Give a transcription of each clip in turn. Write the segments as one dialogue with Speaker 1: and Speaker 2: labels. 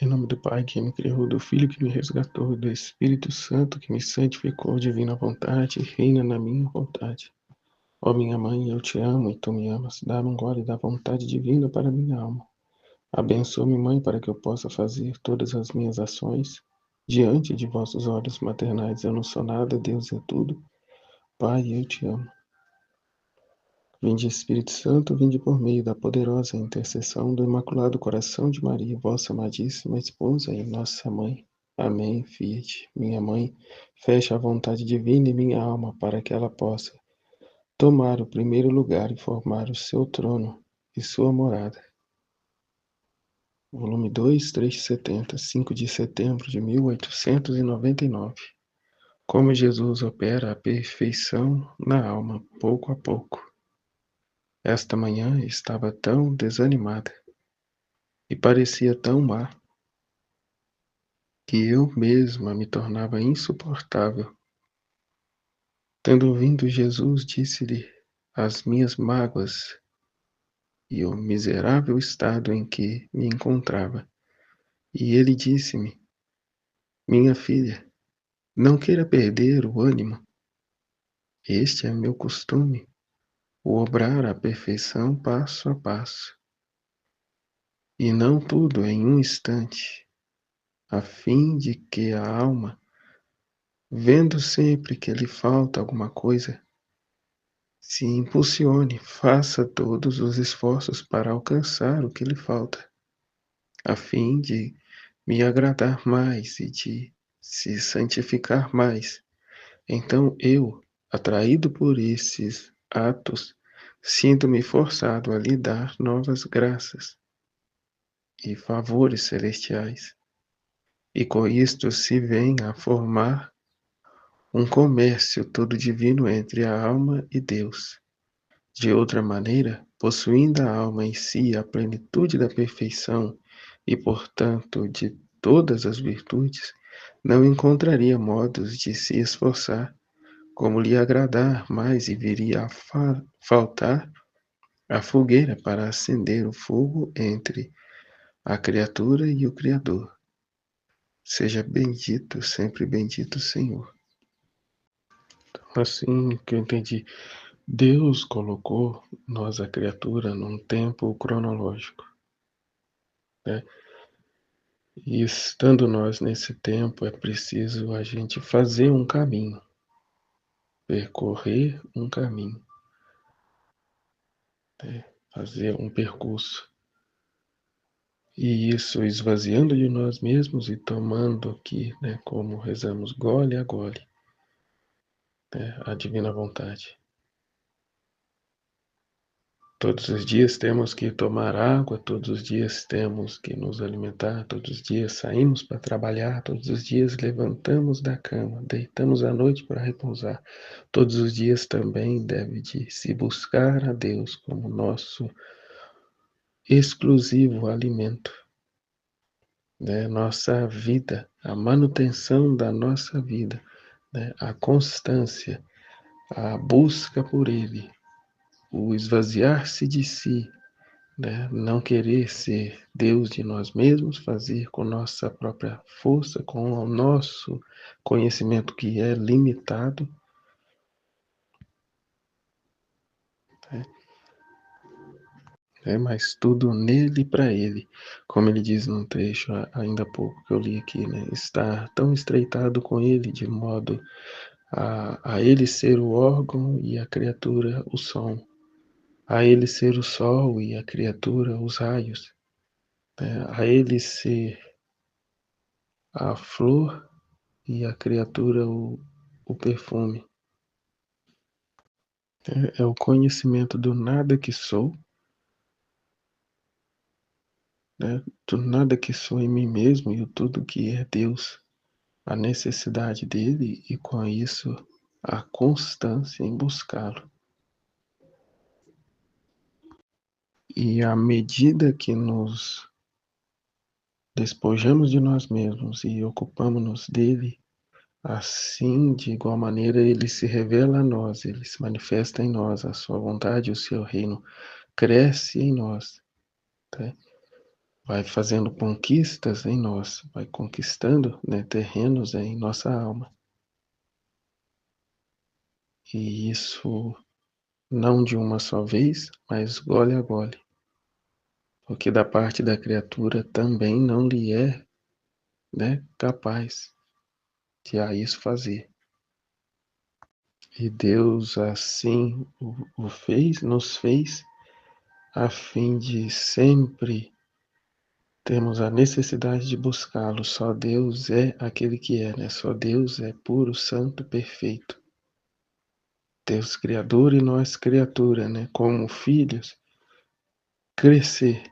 Speaker 1: Em nome do Pai que me criou, do Filho que me resgatou, do Espírito Santo que me santificou, divina vontade, reina na minha vontade. Ó minha mãe, eu te amo e tu me amas. Dá-me um gole da vontade divina para minha alma. Abençoa-me, mãe, para que eu possa fazer todas as minhas ações. Diante de vossos olhos maternais eu não sou nada, Deus é tudo. Pai, eu te amo. Vinde Espírito Santo, vinde por meio da poderosa intercessão do Imaculado Coração de Maria, vossa amadíssima esposa e nossa mãe. Amém, Fiat. Minha mãe, feche a vontade divina em minha alma para que ela possa tomar o primeiro lugar e formar o seu trono e sua morada. Volume 2, 370, 5 de setembro de 1899. Como Jesus opera a perfeição na alma, pouco a pouco. Esta manhã estava tão desanimada e parecia tão má que eu mesma me tornava insuportável. Tendo ouvido Jesus, disse-lhe as minhas mágoas e o miserável estado em que me encontrava. E ele disse-me: minha filha, não queira perder o ânimo. Este é meu costume, o obrar a perfeição passo a passo, e não tudo em um instante, a fim de que a alma, vendo sempre que lhe falta alguma coisa, se impulsione, faça todos os esforços para alcançar o que lhe falta, a fim de me agradar mais e de se santificar mais. Então eu, atraído por esses atos, sinto-me forçado a lhe dar novas graças e favores celestiais. E com isto se vem a formar um comércio todo divino entre a alma e Deus. De outra maneira, possuindo a alma em si a plenitude da perfeição e, portanto, de todas as virtudes, não encontraria modos de se esforçar, como lhe agradar mais e viria a faltar a fogueira para acender o fogo entre a criatura e o Criador. Seja bendito, sempre bendito, Senhor. Assim que eu entendi, Deus colocou nós, a criatura, num tempo cronológico, né? E estando nós nesse tempo, é preciso a gente fazer um caminho, percorrer um caminho, né? Fazer um percurso. E isso esvaziando de nós mesmos e tomando aqui, né, como rezamos, gole a gole, né, a divina vontade. Todos os dias temos que tomar água, todos os dias temos que nos alimentar, todos os dias saímos para trabalhar, todos os dias levantamos da cama, deitamos à noite para repousar. Todos os dias também deve de se buscar a Deus como nosso exclusivo alimento, né? Nossa vida, a manutenção da nossa vida, né? A constância, a busca por Ele, o esvaziar-se de si, né? Não querer ser Deus de nós mesmos, fazer com nossa própria força, com o nosso conhecimento que é limitado, né? Mas tudo nele e para ele, como ele diz num trecho ainda há pouco que eu li aqui, né? Estar tão estreitado com ele de modo a ele ser o órgão e a criatura o som, a ele ser o sol e a criatura os raios, né? A ele ser a flor e a criatura o perfume. É o conhecimento do nada que sou, né? Do nada que sou em mim mesmo e o tudo que é Deus, a necessidade dele e com isso a constância em buscá-lo. E à medida que nos despojamos de nós mesmos e ocupamos-nos dele, assim, de igual maneira, ele se revela a nós, ele se manifesta em nós, a sua vontade, o seu reino cresce em nós, tá? vai fazendo conquistas em nós, vai conquistando, né, terrenos em nossa alma. E isso não de uma só vez, mas gole a gole. Porque da parte da criatura também não lhe é, né, capaz de a isso fazer. E Deus assim o fez, nos fez, a fim de sempre termos a necessidade de buscá-lo. Só Deus é aquele que é, né? Só Deus é puro, santo, perfeito. Deus criador e nós criatura, né? Como filhos, crescer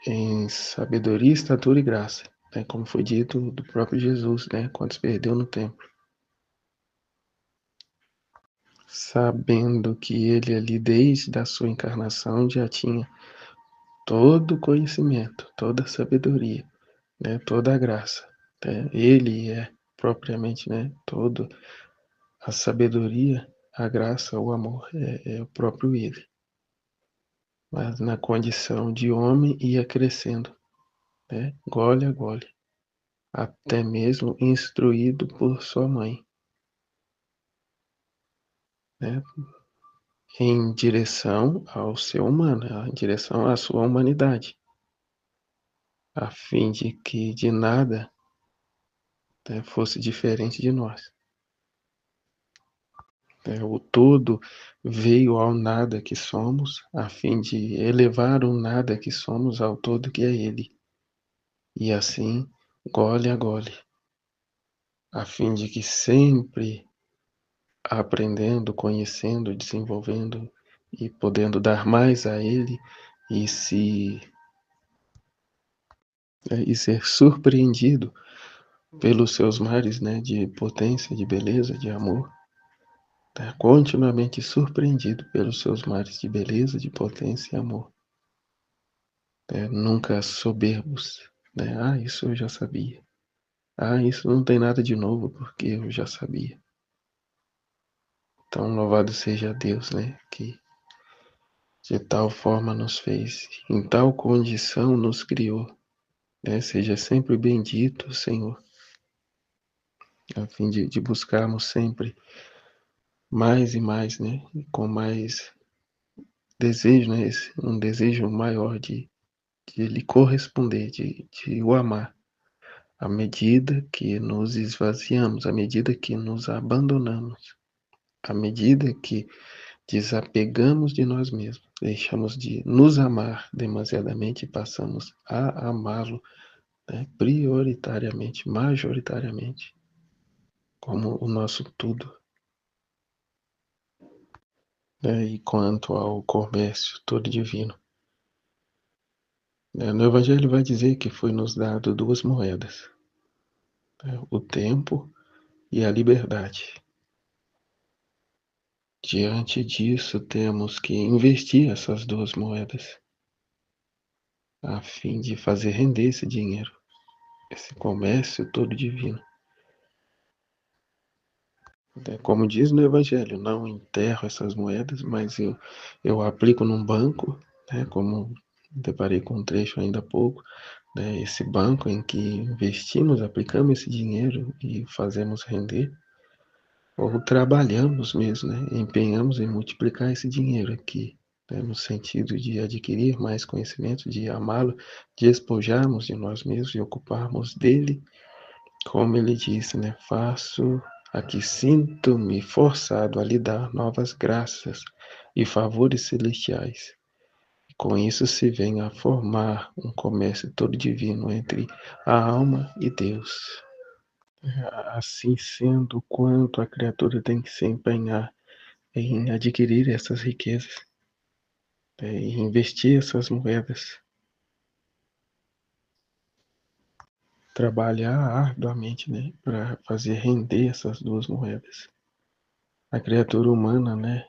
Speaker 1: em sabedoria, estatura e graça, né? Como foi dito do próprio Jesus, né? Quando se perdeu no templo. Sabendo que ele ali, desde a sua encarnação, já tinha todo o conhecimento, toda a sabedoria, né? Toda a graça. Né? Ele é propriamente, né? Todo a sabedoria, a graça, o amor é o próprio ele. Mas na condição de homem ia crescendo, né? Gole a gole, até mesmo instruído por sua mãe, né? Em direção ao ser humano, em direção à sua humanidade, a fim de que de nada, né, fosse diferente de nós. O todo veio ao nada que somos, a fim de elevar o nada que somos ao todo que é Ele. E assim, gole a gole, a fim de que sempre aprendendo, conhecendo, desenvolvendo e podendo dar mais a Ele e e ser surpreendido pelos seus mares, né, de potência, de beleza, de amor, tá continuamente surpreendido pelos seus mares de beleza, de potência e amor. Nunca soberbos, né? Ah, isso eu já sabia. Ah, isso não tem nada de novo porque eu já sabia. Então, louvado seja Deus, né? Que de tal forma nos fez, em tal condição nos criou, né? Seja sempre bendito, Senhor, a fim de buscarmos sempre mais e mais, né? Com mais desejo, né? Um desejo maior de lhe corresponder, de o amar. À medida que nos esvaziamos, à medida que nos abandonamos, à medida que desapegamos de nós mesmos, deixamos de nos amar demasiadamente e passamos a amá-lo, né, prioritariamente, majoritariamente, como o nosso tudo. Né, e quanto ao comércio todo divino, né, no Evangelho vai dizer que foi nos dado duas moedas, né, o tempo e a liberdade. Diante disso, temos que investir essas duas moedas a fim de fazer render esse dinheiro, esse comércio todo divino. Como diz no Evangelho, não enterro essas moedas, mas eu aplico num banco, né, como deparei com um trecho ainda há pouco, né, esse banco em que investimos, aplicamos esse dinheiro e fazemos render, ou trabalhamos mesmo, né, empenhamos em multiplicar esse dinheiro aqui, né, no sentido de adquirir mais conhecimento, de amá-lo, de despojarmos de nós mesmos e ocuparmos dele, como ele disse, né, faço aqui, sinto-me forçado a lhe dar novas graças e favores celestiais. Com isso se vem a formar um comércio todo divino entre a alma e Deus. Assim sendo, quanto a criatura tem que se empenhar em adquirir essas riquezas, em investir essas moedas, trabalhar arduamente, né, para fazer render essas duas moedas. A criatura humana, né,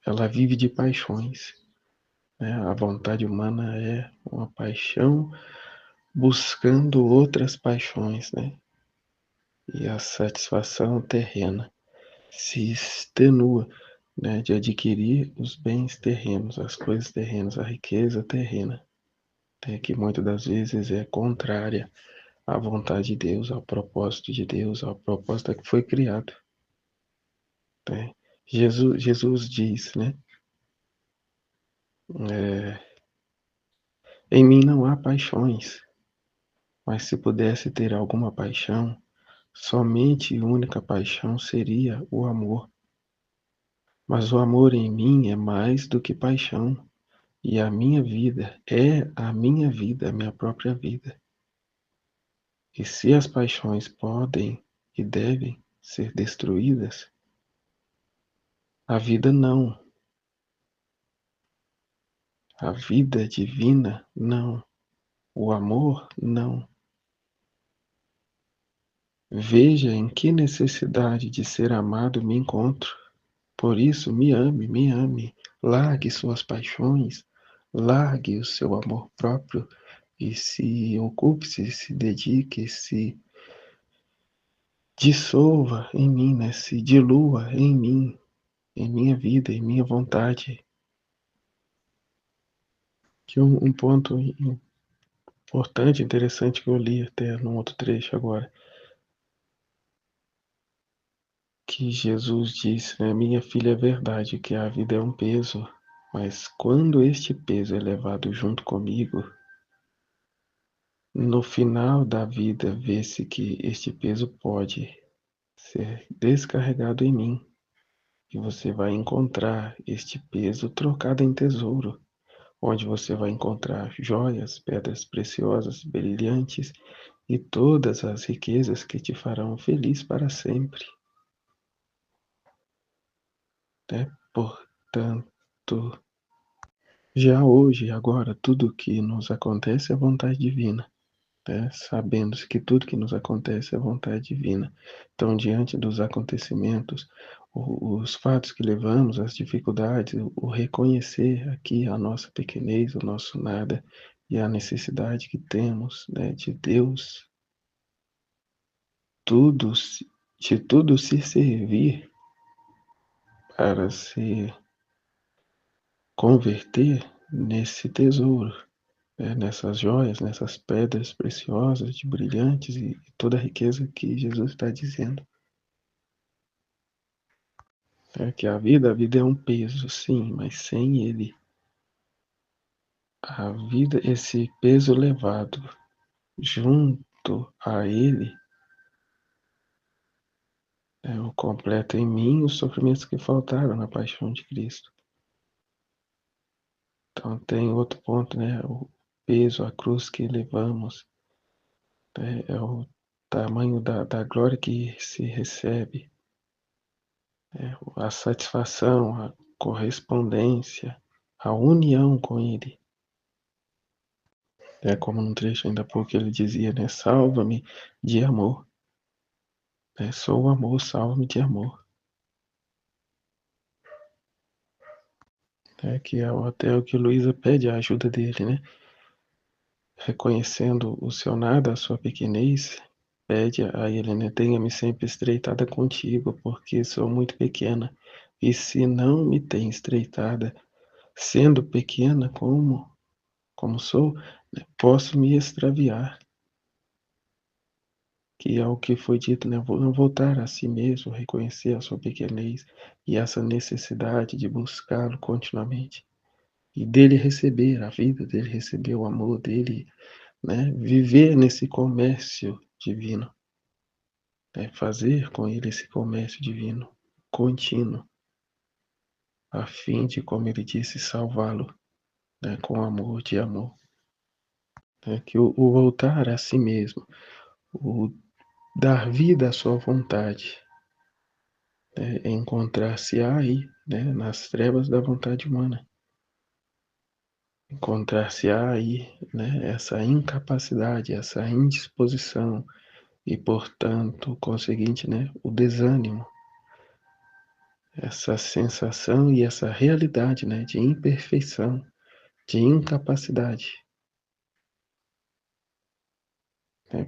Speaker 1: ela vive de paixões, né? A vontade humana é uma paixão buscando outras paixões, né? E a satisfação terrena se extenua, né, de adquirir os bens terrenos, as coisas terrenas, a riqueza terrena. que muitas das vezes é contrária à vontade de Deus, ao propósito de Deus, ao propósito que foi criado. Né? Jesus diz, né? Em mim não há paixões, mas se pudesse ter alguma paixão, somente e única paixão seria o amor. Mas o amor em mim é mais do que paixão, e a minha vida é a minha vida, a minha própria vida. E se as paixões podem e devem ser destruídas, a vida não. A vida divina, não. O amor, não. Veja em que necessidade de ser amado me encontro. Por isso, me ame, me ame. Largue suas paixões, largue o seu amor próprio e se ocupe-se, se dedique, se dissolva em mim, né? Se dilua em mim, em minha vida, em minha vontade. Que um ponto importante, interessante que eu li até num outro trecho agora, que Jesus disse, né, minha filha, é verdade que a vida é um peso, mas quando este peso é levado junto comigo, no final da vida vê-se que este peso pode ser descarregado em mim e você vai encontrar este peso trocado em tesouro, onde você vai encontrar joias, pedras preciosas, brilhantes e todas as riquezas que te farão feliz para sempre. Né? Portanto, já hoje, agora, tudo que nos acontece é vontade divina. Né? Sabendo que tudo que nos acontece é vontade divina. Então, diante dos acontecimentos, os fatos que levamos, as dificuldades, o reconhecer aqui a nossa pequenez, o nosso nada e a necessidade que temos, né, de Deus, tudo, de tudo se servir para se converter nesse tesouro, né, nessas joias, nessas pedras preciosas, de brilhantes e toda a riqueza que Jesus está dizendo. É que a vida é um peso, sim, mas sem ele, a vida, esse peso levado junto a ele, é o completo em mim os sofrimentos que faltaram na paixão de Cristo. Então tem outro ponto, né? O peso, a cruz que levamos, né? É o tamanho da glória que se recebe, a satisfação, a correspondência, a união com ele. É como num trecho ainda há pouco ele dizia, né? Salva-me de amor. Sou o amor, salva-me de amor. Que é até o que Luísa pede a ajuda dele, né? Reconhecendo o seu nada, a sua pequenez, pede a ele, né? Tenha-me sempre estreitada contigo, porque sou muito pequena. E se não me tem estreitada, sendo pequena como sou, né, posso me extraviar. Que é o que foi dito, né? Não voltar a si mesmo, reconhecer a sua pequenez e essa necessidade de buscá-lo continuamente. E dele receber a vida, dele receber o amor dele, né? Viver nesse comércio divino, né? Fazer com ele esse comércio divino contínuo, a fim de, como ele disse, salvá-lo, né? Com amor de amor. Que o voltar a si mesmo, o dar vida à sua vontade, encontrar-se aí, né, nas trevas da vontade humana. Encontrar-se aí, né, essa incapacidade, essa indisposição e, portanto, conseguinte, né, o desânimo, essa sensação e essa realidade, né, de imperfeição, de incapacidade.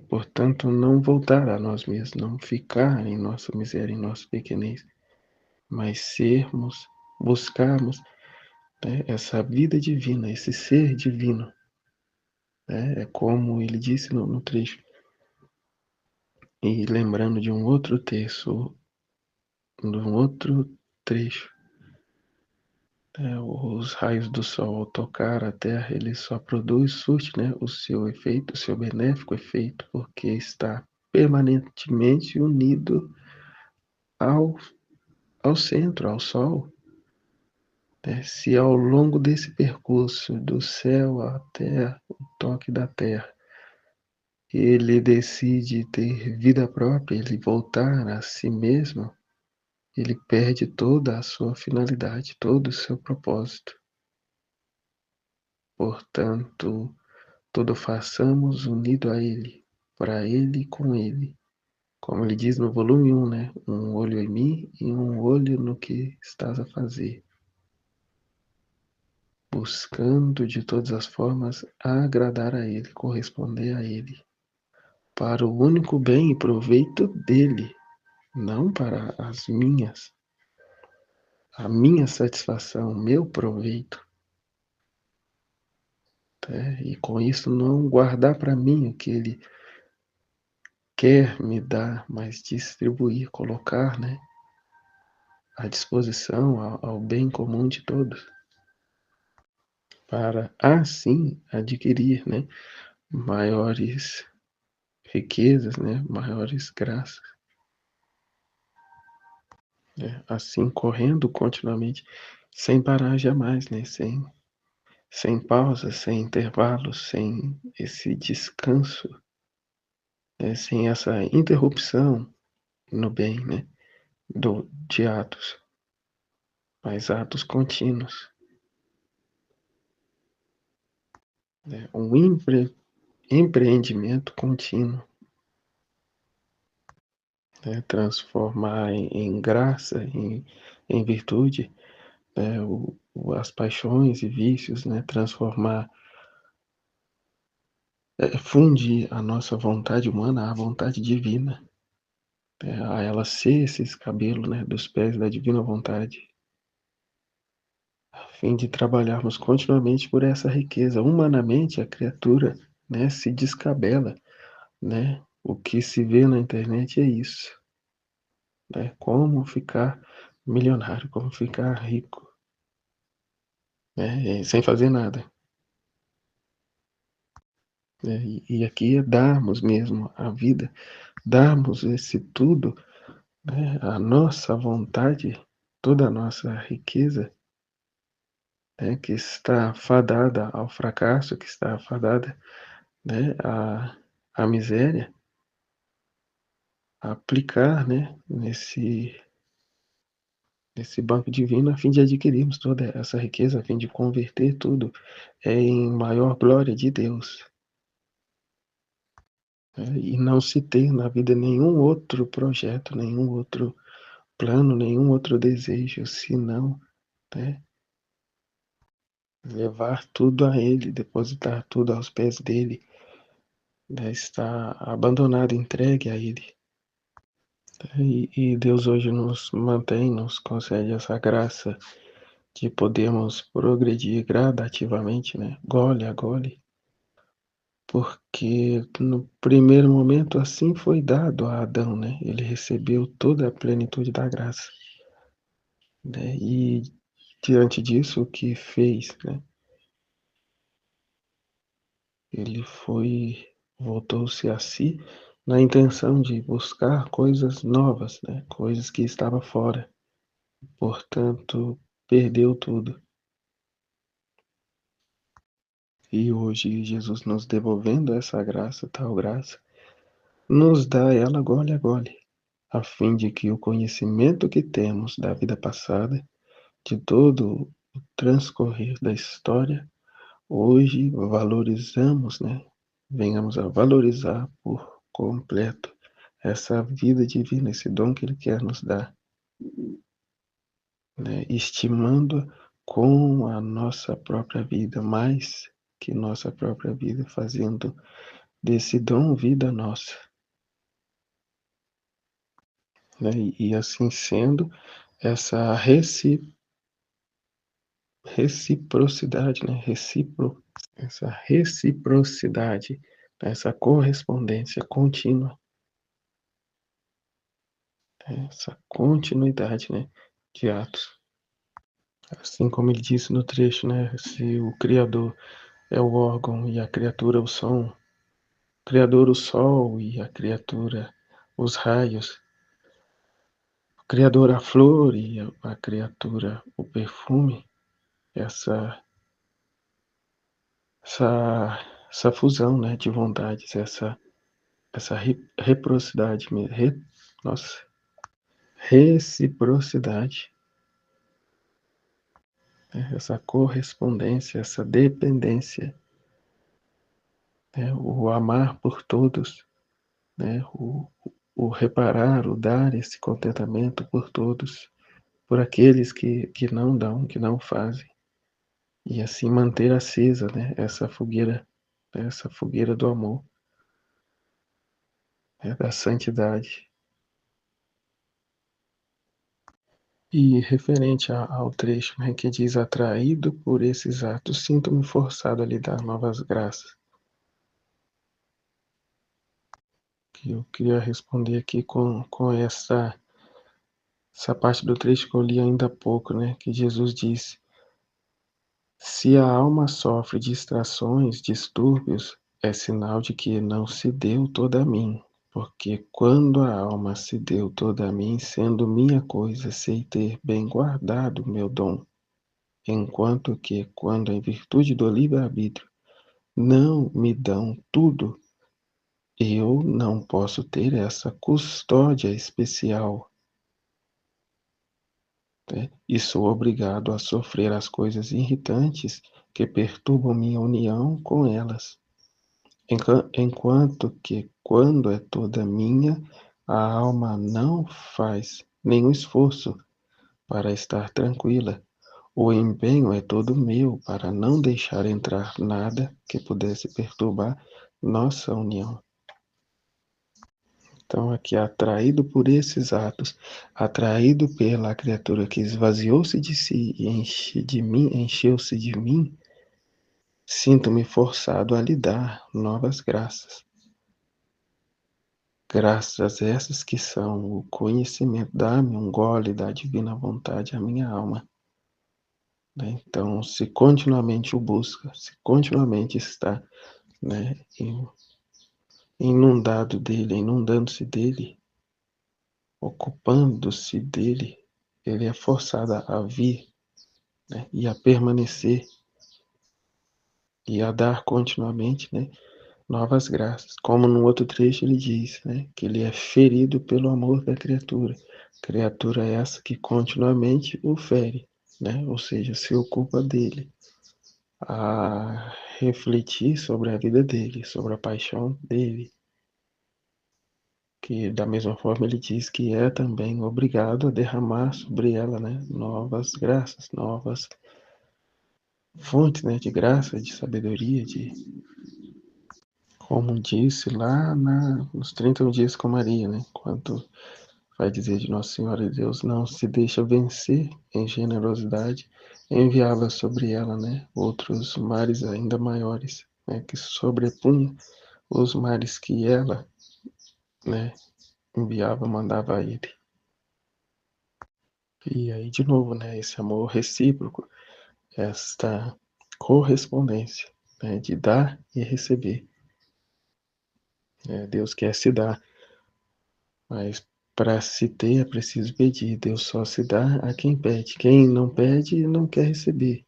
Speaker 1: Portanto, não voltar a nós mesmos, não ficar em nossa miséria, em nossa pequenez, mas sermos, buscarmos, né, essa vida divina, esse ser divino, É como ele disse no trecho. E lembrando de um outro texto, de um outro trecho, os raios do sol ao tocar a terra, ele só produz, surte, né, o seu efeito, o seu benéfico efeito, porque está permanentemente unido ao, ao centro, ao sol. Né? Se ao longo desse percurso do céu à terra, o toque da terra, ele decide ter vida própria, ele voltar a si mesmo, ele perde toda a sua finalidade, todo o seu propósito. Portanto, tudo façamos unido a Ele, para Ele e com Ele. Como ele diz no volume 1, né? Um olho em mim e um olho no que estás a fazer. Buscando de todas as formas agradar a Ele, corresponder a Ele, para o único bem e proveito dele, não para a minha satisfação, o meu proveito. E com isso não guardar para mim o que ele quer me dar, mas distribuir, colocar, né, à disposição, ao bem comum de todos, para assim adquirir, né, maiores riquezas, né, maiores graças, né, assim correndo continuamente, sem parar jamais, né, sem pausa, sem intervalos, sem esse descanso, né, sem essa interrupção no bem, né, de atos, mas atos contínuos, né, empreendimento contínuo, né, transformar em graça, em virtude, né, as paixões e vícios, né, transformar, fundir a nossa vontade humana à vontade divina, a ela ser esse escabelo, né, dos pés da divina vontade, a fim de trabalharmos continuamente por essa riqueza. Humanamente, a criatura, né, se descabela, né? O que se vê na internet é isso, né? Como ficar milionário, como ficar rico, né? Sem fazer nada. Né? E aqui é darmos mesmo a vida, darmos esse tudo, né? A nossa vontade, toda a nossa riqueza, né? Que está fadada ao fracasso, que está fadada, né? À miséria, aplicar, né? Nesse banco divino, a fim de adquirirmos toda essa riqueza, a fim de converter tudo em maior glória de Deus. E não se ter na vida nenhum outro projeto, nenhum outro plano, nenhum outro desejo, senão, né, levar tudo a Ele, depositar tudo aos pés dele, né, estar abandonado, entregue a Ele. E Deus hoje nos mantém, nos concede essa graça de podermos progredir gradativamente, né, gole a gole, porque no primeiro momento assim foi dado a Adão, né? Ele recebeu toda a plenitude da graça, né? E diante disso, o que fez, né? Ele voltou-se a si na intenção de buscar coisas novas, né? Coisas que estavam fora. Portanto, perdeu tudo. E hoje Jesus nos devolvendo essa graça, tal graça, nos dá ela gole a gole, a fim de que o conhecimento que temos da vida passada, de todo o transcorrer da história, hoje valorizamos, né? Venhamos a valorizar por completo essa vida divina, esse dom que Ele quer nos dar, né? Estimando com a nossa própria vida, mais que nossa própria vida, fazendo desse dom vida nossa, né? E assim sendo, essa reciprocidade, né? Essa reciprocidade, essa correspondência contínua, essa continuidade, né, de atos. Assim como ele disse no trecho, né, se o Criador é o órgão e a criatura o som, o Criador o sol e a criatura os raios, o Criador a flor e a criatura o perfume, essa, essa, essa fusão, né, de vontades, essa reciprocidade, nossa, reciprocidade, né, essa correspondência, essa dependência, né, o amar por todos, né, o reparar, o dar esse contentamento por todos, por aqueles que não dão, que não fazem, e assim manter acesa, né, essa fogueira do amor, né, da santidade. E referente ao trecho, né, que diz: atraído por esses atos, sinto-me forçado a lhe dar novas graças. Que eu queria responder aqui com essa parte do trecho que eu li ainda há pouco, né, que Jesus disse: se a alma sofre distrações, distúrbios, é sinal de que não se deu toda a mim, porque quando a alma se deu toda a mim, sendo minha coisa, sei ter bem guardado meu dom, enquanto que, quando em virtude do livre-arbítrio não me dão tudo, eu não posso ter essa custódia especial, né? E sou obrigado a sofrer as coisas irritantes que perturbam minha união com elas. Enquanto que, quando é toda minha, a alma não faz nenhum esforço para estar tranquila. O empenho é todo meu para não deixar entrar nada que pudesse perturbar nossa união. Então, aqui, atraído por esses atos, atraído pela criatura que esvaziou-se de si e encheu-se de mim, sinto-me forçado a lhe dar novas graças. Graças essas que são o conhecimento, dá-me um gole da divina vontade à minha alma. Né? Então, se continuamente o busca, se continuamente está, né, inundado dele, inundando-se dele, ocupando-se dele, ele é forçado a vir, né, e a permanecer e a dar continuamente, né, novas graças. Como no outro trecho ele diz, né, que ele é ferido pelo amor da criatura. Criatura essa que continuamente o fere, né, ou seja, se ocupa dele, a refletir sobre a vida dele, sobre a paixão dele, que da mesma forma ele diz que é também obrigado a derramar sobre ela, né, novas graças, novas fontes, né, de graça, de sabedoria, como disse lá nos 31 dias com Maria, né, quanto vai dizer de Nossa Senhora de Deus, não se deixa vencer em generosidade, enviava sobre ela, né, outros mares ainda maiores, né, que sobrepunham os mares que ela, né, enviava, mandava a ele. E aí, de novo, né, esse amor recíproco, esta correspondência, né, de dar e receber. Deus quer se dar, mas para se ter é preciso pedir. Deus só se dá a quem pede. Quem não pede, não quer receber.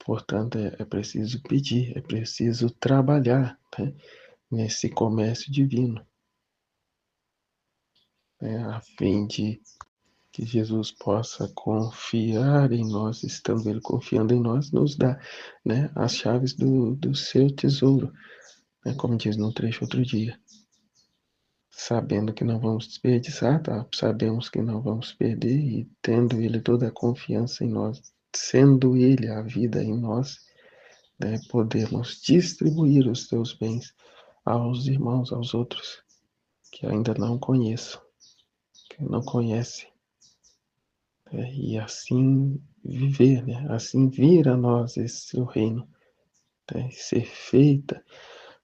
Speaker 1: Portanto, é preciso pedir, é preciso trabalhar, né, nesse comércio divino, né, a fim de que Jesus possa confiar em nós, estando Ele confiando em nós, nos dá, né, as chaves do seu tesouro, né, como diz no trecho outro dia. Sabendo que não vamos desperdiçar, tá? Sabemos que não vamos perder e tendo Ele toda a confiança em nós, sendo Ele a vida em nós, né, podemos distribuir os teus bens aos irmãos, aos outros que ainda não conheçam, que não conhecem. e assim viver, né? Assim vir a nós esse seu reino, né? Ser feita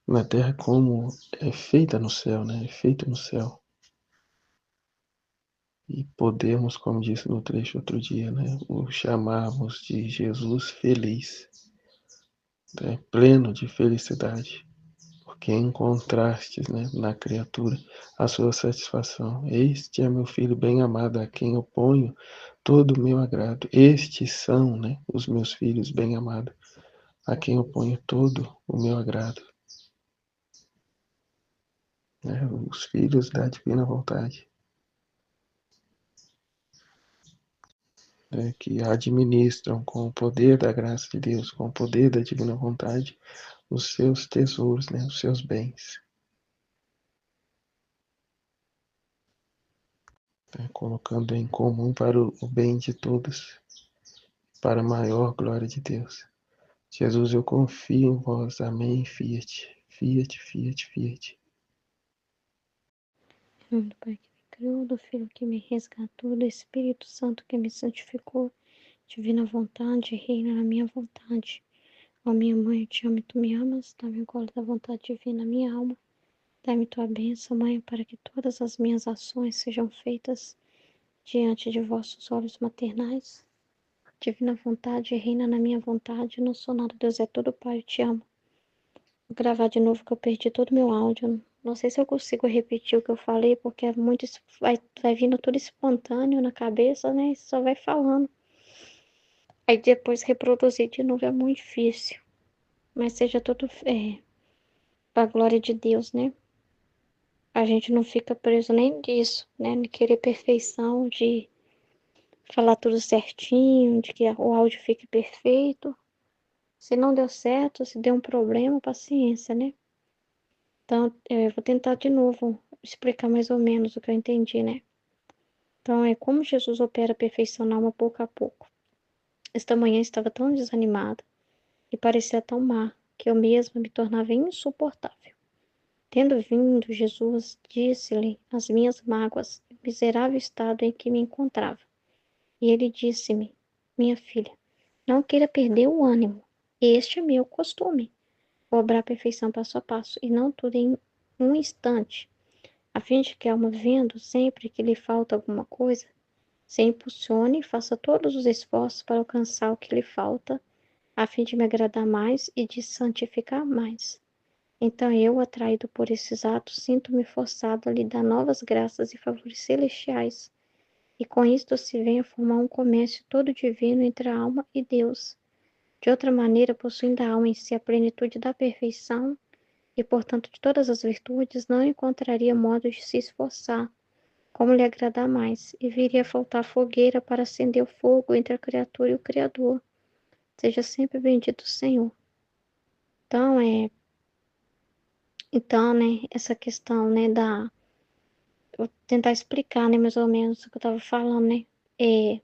Speaker 1: na terra como é feita no céu, né? É feito no céu. E podemos, como disse no trecho outro dia, né? O chamarmos de Jesus feliz, né? Pleno de felicidade, porque encontrastes, né, na criatura a sua satisfação. Este é meu filho bem amado, a quem eu ponho todo o meu agrado. Estes são, né, os meus filhos bem amados, a quem eu ponho todo o meu agrado. Né, os filhos da divina vontade, né, que administram com o poder da graça de Deus, com o poder da divina vontade, os seus tesouros, né, os seus bens. Né, colocando em comum para o bem de todos, para a maior glória de Deus. Jesus, eu confio em vós. Amém. Fiat. Fiat, fiat, fiat.
Speaker 2: Em nome do Pai que me criou, do Filho que me resgatou, do Espírito Santo que me santificou, divina vontade, reina na minha vontade. Ó minha mãe, eu te amo e tu me amas, dá-me o colo da vontade divina, minha alma. Dá-me tua bênção, mãe, para que todas as minhas ações sejam feitas diante de vossos olhos maternais. Divina vontade, reina na minha vontade, eu não sou nada, Deus é tudo, Pai, eu te amo. Vou gravar de novo que eu perdi todo o meu áudio. Não sei se eu consigo repetir o que eu falei, porque é muito, vai vindo tudo espontâneo na cabeça, né? Você só vai falando. Aí depois reproduzir de novo é muito difícil. Mas seja tudo pra glória de Deus, né? A gente não fica preso nem disso, né? De querer perfeição, de falar tudo certinho, de que o áudio fique perfeito. Se não deu certo, se deu um problema, paciência, né? Então, eu vou tentar de novo explicar mais ou menos o que eu entendi, né? Então, é como Jesus opera a perfeição na alma pouco a pouco. Esta manhã estava tão desanimada e parecia tão má que eu mesma me tornava insuportável. Tendo vindo, Jesus disse-lhe as minhas mágoas, o miserável estado em que me encontrava. E ele disse-me, minha filha, não queira perder o ânimo. Este é meu costume, obrar a perfeição passo a passo, e não tudo em um instante, a fim de que a alma vendo sempre que lhe falta alguma coisa, se impulsione e faça todos os esforços para alcançar o que lhe falta, a fim de me agradar mais e de santificar mais. Então eu, atraído por esses atos, sinto-me forçado a lhe dar novas graças e favores celestiais, e com isto se vem a formar um comércio todo divino entre a alma e Deus. De outra maneira, possuindo a alma em si a plenitude da perfeição, e portanto de todas as virtudes, não encontraria modo de se esforçar, como lhe agradar mais, e viria a faltar fogueira para acender o fogo entre a criatura e o Criador. Seja sempre bendito o Senhor. Então, né, essa questão, né, vou tentar explicar, né, mais ou menos o que eu estava falando, né, é,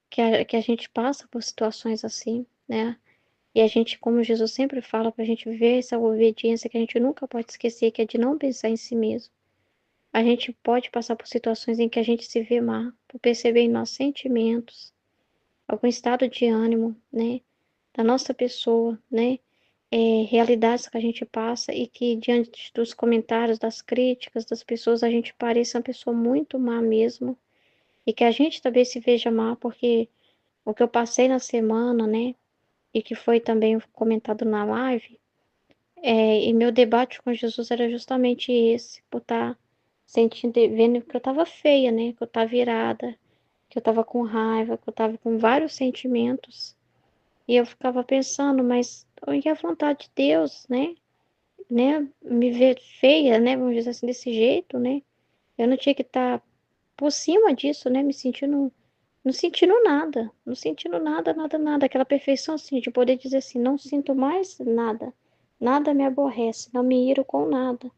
Speaker 2: que a gente passa por situações assim, né, e a gente, como Jesus sempre fala, para a gente viver essa obediência que a gente nunca pode esquecer, que é de não pensar em si mesmo. A gente pode passar por situações em que a gente se vê má, por perceber em nossos sentimentos, algum estado de ânimo, né, da nossa pessoa, né, realidades que a gente passa e que diante dos comentários, das críticas das pessoas, a gente pareça uma pessoa muito má mesmo, e que a gente também se veja má, porque o que eu passei na semana, né, e que foi também comentado na live, e meu debate com Jesus era justamente esse, por estar sentindo, vendo que eu estava feia, né, que eu estava irada, que eu estava com raiva, que eu estava com vários sentimentos. E eu ficava pensando, mas e a vontade de Deus, né? Me ver feia, né? Vamos dizer assim, desse jeito, né? Eu não tinha que estar por cima disso, né? Me sentindo, não sentindo nada, não sentindo nada, nada, nada. Aquela perfeição, assim, de poder dizer assim, não sinto mais nada, nada me aborrece, não me iro com nada.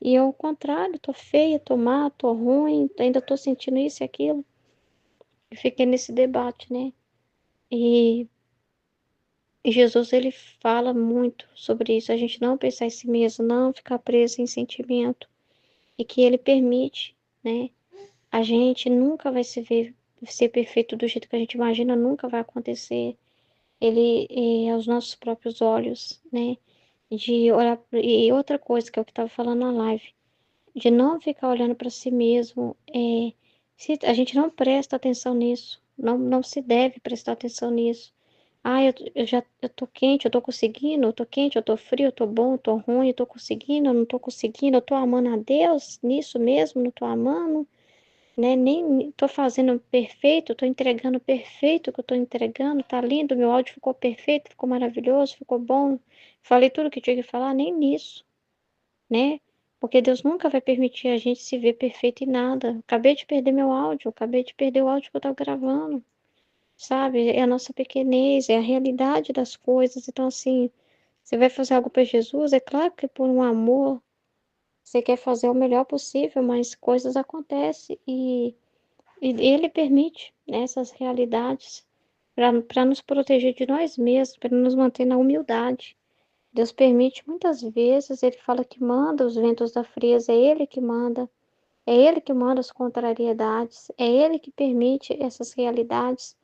Speaker 2: E ao contrário, tô feia, tô má, tô ruim, ainda tô sentindo isso e aquilo. E fiquei nesse debate, né? E Jesus, ele fala muito sobre isso, a gente não pensar em si mesmo, não ficar preso em sentimento, e que ele permite, né? A gente nunca vai se ver ser perfeito do jeito que a gente imagina nunca vai acontecer. Ele é aos nossos próprios olhos, né? De olhar e outra coisa que é o que estava falando na live, de não ficar olhando para si mesmo, se a gente não presta atenção nisso, não se deve prestar atenção nisso. Ah, eu tô quente, eu tô conseguindo, eu tô quente, eu tô frio, eu tô bom, eu tô ruim, eu tô conseguindo, eu não tô conseguindo, eu tô amando a Deus nisso mesmo, não tô amando, né? Nem tô fazendo perfeito, tô entregando perfeito o que eu tô entregando, tá lindo, meu áudio ficou perfeito, ficou maravilhoso, ficou bom, falei tudo que tinha que falar, nem nisso, né? Porque Deus nunca vai permitir a gente se ver perfeito em nada. Acabei de perder meu áudio, acabei de perder o áudio que eu tava gravando, sabe? É a nossa pequenez, é a realidade das coisas. Então, assim, você vai fazer algo para Jesus, é claro que por um amor, você quer fazer o melhor possível, mas coisas acontecem e Ele permite, né, essas realidades para nos proteger de nós mesmos, para nos manter na humildade. Deus permite muitas vezes, Ele fala que manda os ventos da frieza, é Ele que manda as contrariedades, é Ele que permite essas realidades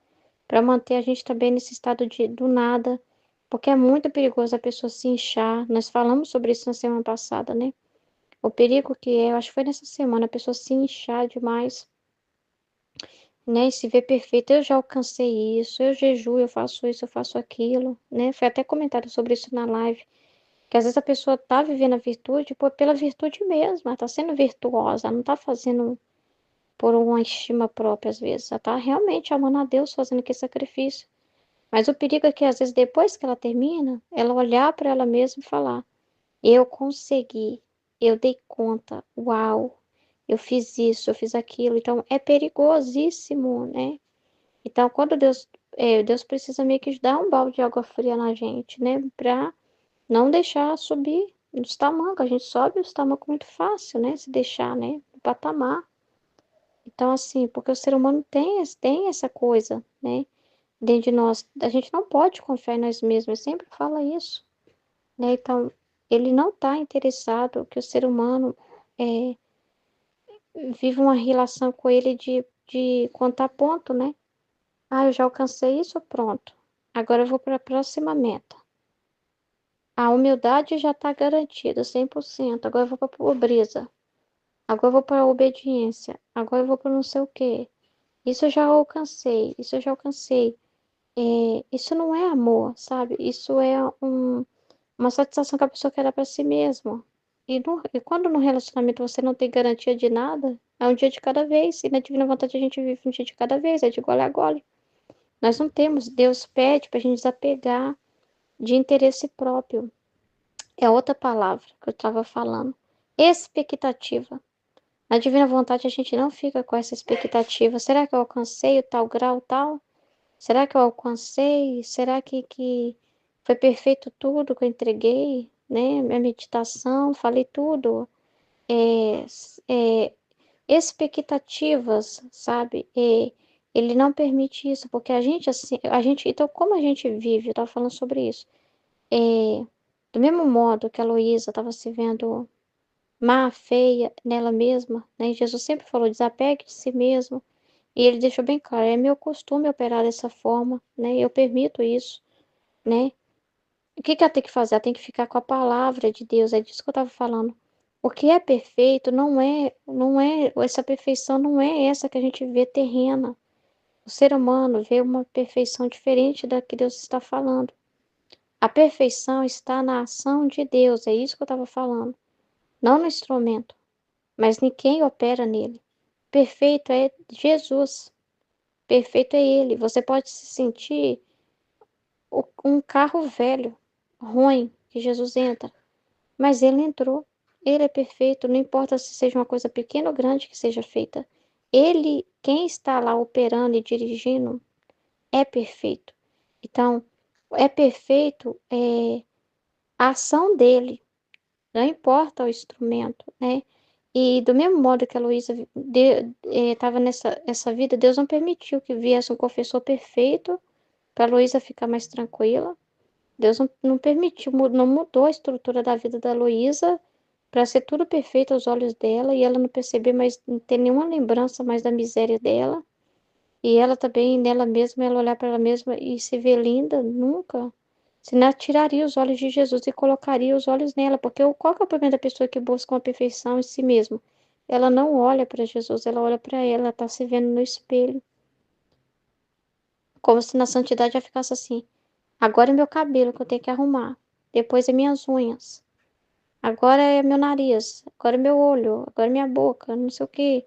Speaker 2: para manter a gente também nesse estado do nada, porque é muito perigoso a pessoa se inchar. Nós falamos sobre isso na semana passada, né? O perigo que é, eu acho que foi nessa semana, a pessoa se inchar demais, né? E se ver perfeita. Eu já alcancei isso, eu jejuo, eu faço isso, eu faço aquilo, né? Foi até comentário sobre isso na live. Que às vezes a pessoa tá vivendo a virtude pela virtude mesmo, ela tá sendo virtuosa, ela não tá fazendo por uma estima própria, às vezes. Ela tá realmente amando a Deus fazendo aquele sacrifício. Mas o perigo é que, às vezes, depois que ela termina, ela olhar para ela mesma e falar: eu consegui, eu dei conta, uau, eu fiz isso, eu fiz aquilo. Então, é perigosíssimo, né? Então, quando Deus precisa meio que dar um balde de água fria na gente, né? Pra não deixar subir os tamancos. A gente sobe os tamancos muito fácil, né? Se deixar, né? No patamar. Então, assim, porque o ser humano tem essa coisa, né? Dentro de nós. A gente não pode confiar em nós mesmos, eu sempre falo isso, né? Então, ele não está interessado que o ser humano é, viva uma relação com ele de contar ponto, né? Ah, eu já alcancei isso, pronto. Agora eu vou para a próxima meta. A humildade já está garantida, 100%. Agora eu vou para a pobreza. Agora eu vou para a obediência. Agora eu vou para não sei o quê. Isso eu já alcancei. Isso eu já alcancei. Isso não é amor, sabe? Isso é uma satisfação que a pessoa quer dar para si mesma. E quando no relacionamento você não tem garantia de nada, é um dia de cada vez. E na Divina Vontade a gente vive um dia de cada vez, é de gole a gole. Nós não temos. Deus pede para a gente desapegar de interesse próprio. É outra palavra que eu estava falando. Expectativa. Na Divina Vontade a gente não fica com essa expectativa. Será que eu alcancei o tal grau, tal? Será que eu alcancei? Será que foi perfeito tudo que eu entreguei? Né? Minha meditação, falei tudo. É, é, expectativas, sabe? Ele não permite isso, porque a gente, assim, então, como a gente vive, eu estava falando sobre isso. É, do mesmo modo que a Heloísa estava se vendo má, feia nela mesma, né? Jesus sempre falou, desapegue de si mesmo. E ele deixou bem claro, é meu costume operar dessa forma, né? Eu permito isso, né? O que que ela tem que fazer? Ela tem que ficar com a palavra de Deus, é disso que eu estava falando. O que é perfeito essa perfeição não é essa que a gente vê terrena. O ser humano vê uma perfeição diferente da que Deus está falando. A perfeição está na ação de Deus, é isso que eu estava falando. Não no instrumento, mas em quem opera nele. Perfeito é Jesus. Perfeito é Ele. Você pode se sentir um carro velho, ruim, que Jesus entra, mas Ele entrou. Ele é perfeito, não importa se seja uma coisa pequena ou grande que seja feita. Ele, quem está lá operando e dirigindo, é perfeito. Então, é perfeito a ação dele, não importa o instrumento, né? E do mesmo modo que a Luísa estava nessa essa vida, Deus não permitiu que viesse um confessor perfeito para a Luísa ficar mais tranquila. Deus não permitiu, não mudou a estrutura da vida da Luísa para ser tudo perfeito aos olhos dela e ela não perceber mais, não ter nenhuma lembrança mais da miséria dela. E ela também, nela mesma, ela olhar para ela mesma e se ver linda, nunca. Senão ela tiraria os olhos de Jesus e colocaria os olhos nela. Porque qual que é o problema da pessoa que busca uma perfeição em si mesma? Ela não olha para Jesus, ela olha para ela, ela está se vendo no espelho. Como se na santidade já ficasse assim. Agora é meu cabelo que eu tenho que arrumar. Depois é minhas unhas. Agora é meu nariz. Agora é meu olho. Agora é minha boca. Não sei o quê.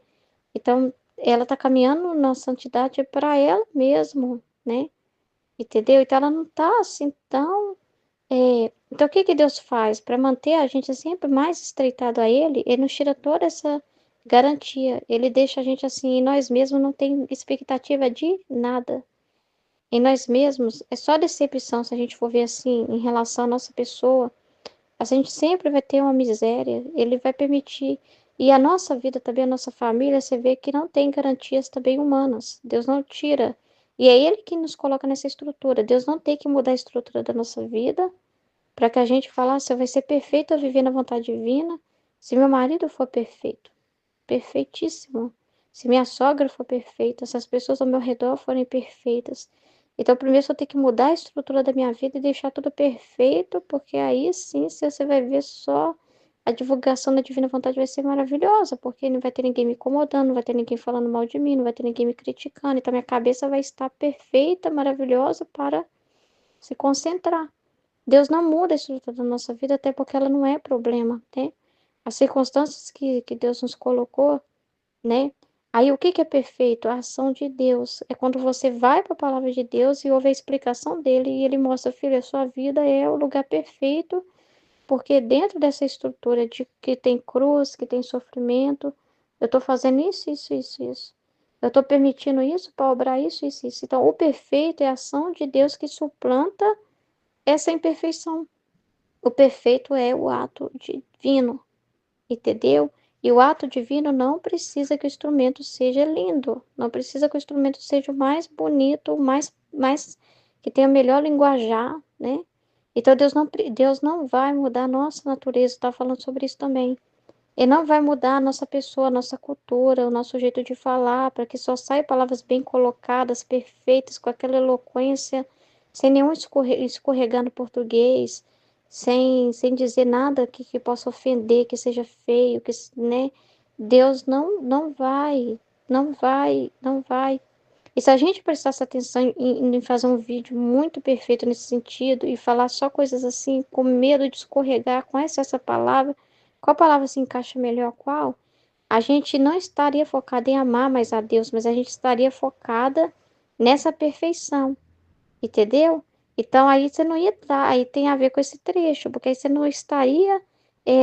Speaker 2: Então, ela tá caminhando na santidade para ela mesma, né? Entendeu? Então, ela não tá assim tão. Então, o que que Deus faz? Para manter a gente sempre mais estreitado a Ele nos tira toda essa garantia. Ele deixa a gente assim, e nós mesmos não tem expectativa de nada. Em nós mesmos, é só decepção se a gente for ver assim, em relação à nossa pessoa. A gente sempre vai ter uma miséria, ele vai permitir. E a nossa vida também, a nossa família, você vê que não tem garantias também humanas. Deus não tira. E é Ele que nos coloca nessa estrutura. Deus não tem que mudar a estrutura da nossa vida para que a gente falasse, você vai ser perfeito a viver na vontade divina. Se meu marido for perfeito, perfeitíssimo. Se minha sogra for perfeita, se as pessoas ao meu redor forem perfeitas. Então, primeiro eu tenho que mudar a estrutura da minha vida e deixar tudo perfeito, porque aí sim, se você vai ver só a divulgação da divina vontade vai ser maravilhosa, porque não vai ter ninguém me incomodando, não vai ter ninguém falando mal de mim, não vai ter ninguém me criticando. Então, minha cabeça vai estar perfeita, maravilhosa para se concentrar. Deus não muda a estrutura da nossa vida, até porque ela não é problema, né? As circunstâncias que Deus nos colocou, né? Aí o que que é perfeito? A ação de Deus. É quando você vai para a palavra de Deus e ouve a explicação dele e ele mostra, filho, a sua vida é o lugar perfeito, porque dentro dessa estrutura de que tem cruz, que tem sofrimento, eu estou fazendo isso, isso, isso, isso. Eu estou permitindo isso para obrar isso, isso, isso. Então, o perfeito é a ação de Deus que suplanta essa imperfeição. O perfeito é o ato divino, entendeu? E o ato divino não precisa que o instrumento seja lindo, não precisa que o instrumento seja o mais bonito, o mais que tenha o melhor linguajar, né? Então Deus não vai mudar a nossa natureza, está falando sobre isso também. Ele não vai mudar a nossa pessoa, a nossa cultura, o nosso jeito de falar, para que só saiam palavras bem colocadas, perfeitas, com aquela eloquência, sem nenhum escorregar no português, sem dizer nada que possa ofender, que seja feio, né? Deus não vai. E se a gente prestasse atenção em fazer um vídeo muito perfeito nesse sentido e falar só coisas assim, com medo de escorregar com essa palavra, qual palavra se encaixa melhor qual? A gente não estaria focada em amar mais a Deus, mas a gente estaria focada nessa perfeição, entendeu? Então aí você não ia estar, aí tem a ver com esse trecho, porque aí você não estaria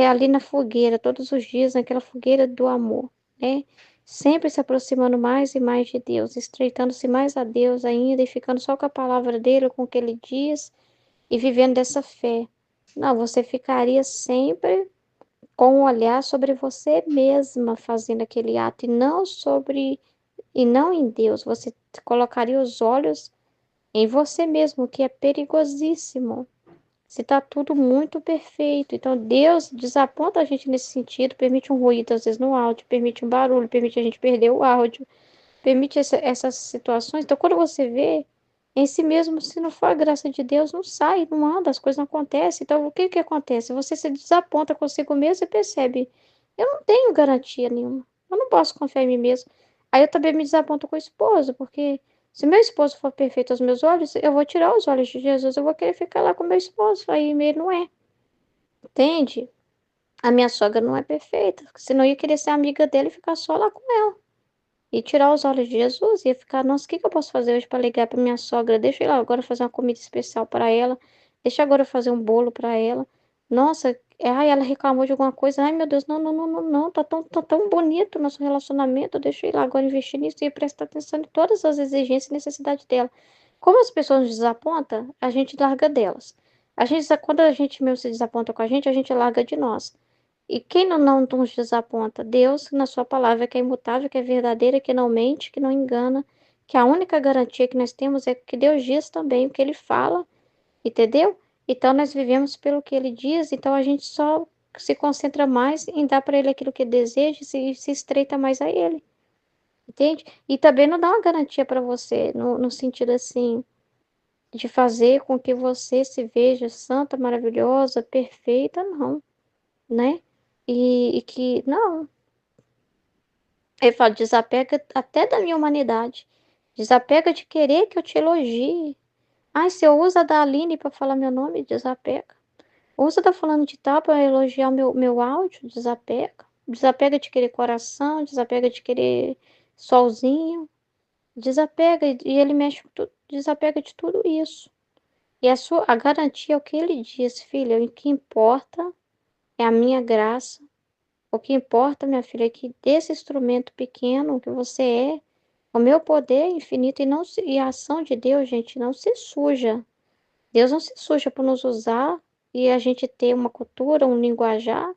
Speaker 2: ali na fogueira todos os dias, naquela fogueira do amor, né? Sempre se aproximando mais e mais de Deus, estreitando-se mais a Deus ainda e ficando só com a palavra dele, com o que ele diz e vivendo dessa fé. Não, você ficaria sempre com um olhar sobre você mesma fazendo aquele ato e não em Deus. Você colocaria os olhos em você mesmo, o que é perigosíssimo. Se está tudo muito perfeito. Então, Deus desaponta a gente nesse sentido, permite um ruído, às vezes, no áudio, permite um barulho, permite a gente perder o áudio, permite essas situações. Então, quando você vê, em si mesmo, se não for a graça de Deus, não sai, não anda, as coisas não acontecem. Então, o que que acontece? Você se desaponta consigo mesmo e percebe, eu não tenho garantia nenhuma, eu não posso confiar em mim mesmo. Aí eu também me desaponto com o esposo, porque se meu esposo for perfeito aos meus olhos, eu vou tirar os olhos de Jesus, eu vou querer ficar lá com meu esposo, aí ele não é, entende? A minha sogra não é perfeita, senão eu ia querer ser amiga dele e ficar só lá com ela. E tirar os olhos de Jesus, ia ficar, nossa, o que que eu posso fazer hoje para ligar para minha sogra? Deixa eu ir lá agora fazer uma comida especial para ela. Deixa agora eu fazer um bolo para ela. Nossa, ai, ela reclamou de alguma coisa. Ai, meu Deus, não, não, não, não, não. Tá tão bonito o nosso relacionamento. Deixa eu ir lá agora investir nisso e prestar atenção em todas as exigências e necessidades dela. Como as pessoas nos desapontam, a gente larga delas. Quando a gente mesmo se desaponta com a gente larga de nós. E quem não nos desaponta? Deus, na sua palavra, que é imutável, que é verdadeira, que não mente, que não engana, que a única garantia que nós temos é que Deus diz também o que ele fala, entendeu? Então nós vivemos pelo que ele diz, então a gente só se concentra mais em dar para ele aquilo que deseja e se estreita mais a ele, entende? E também não dá uma garantia para você, no sentido assim, de fazer com que você se veja santa, maravilhosa, perfeita, não, né? E que, não, ele fala, desapega até da minha humanidade, desapega de querer que eu te elogie. Ai, se eu uso a da Aline para falar meu nome, desapega. Usa da falando de tal para elogiar o meu áudio, desapega. Desapega de querer coração, desapega de querer solzinho, desapega e ele mexe com tudo, desapega de tudo isso. E a garantia é o que ele diz, filha, o que importa é a minha graça. O que importa, minha filha, é que desse instrumento pequeno que você é, o meu poder é infinito e, não se, e a ação de Deus, gente, não se suja. Deus não se suja por nos usar e a gente ter uma cultura, um linguajar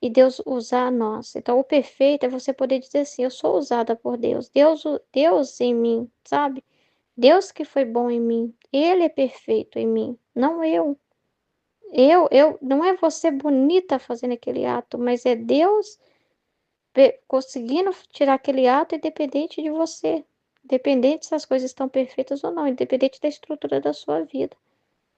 Speaker 2: e Deus usar nós. Então, o perfeito é você poder dizer assim: eu sou usada por Deus. Deus em mim, sabe? Deus que foi bom em mim. Ele é perfeito em mim, não eu. Não é você bonita fazendo aquele ato, mas é Deus conseguindo tirar aquele ato independente de você. Independente se as coisas estão perfeitas ou não, independente da estrutura da sua vida.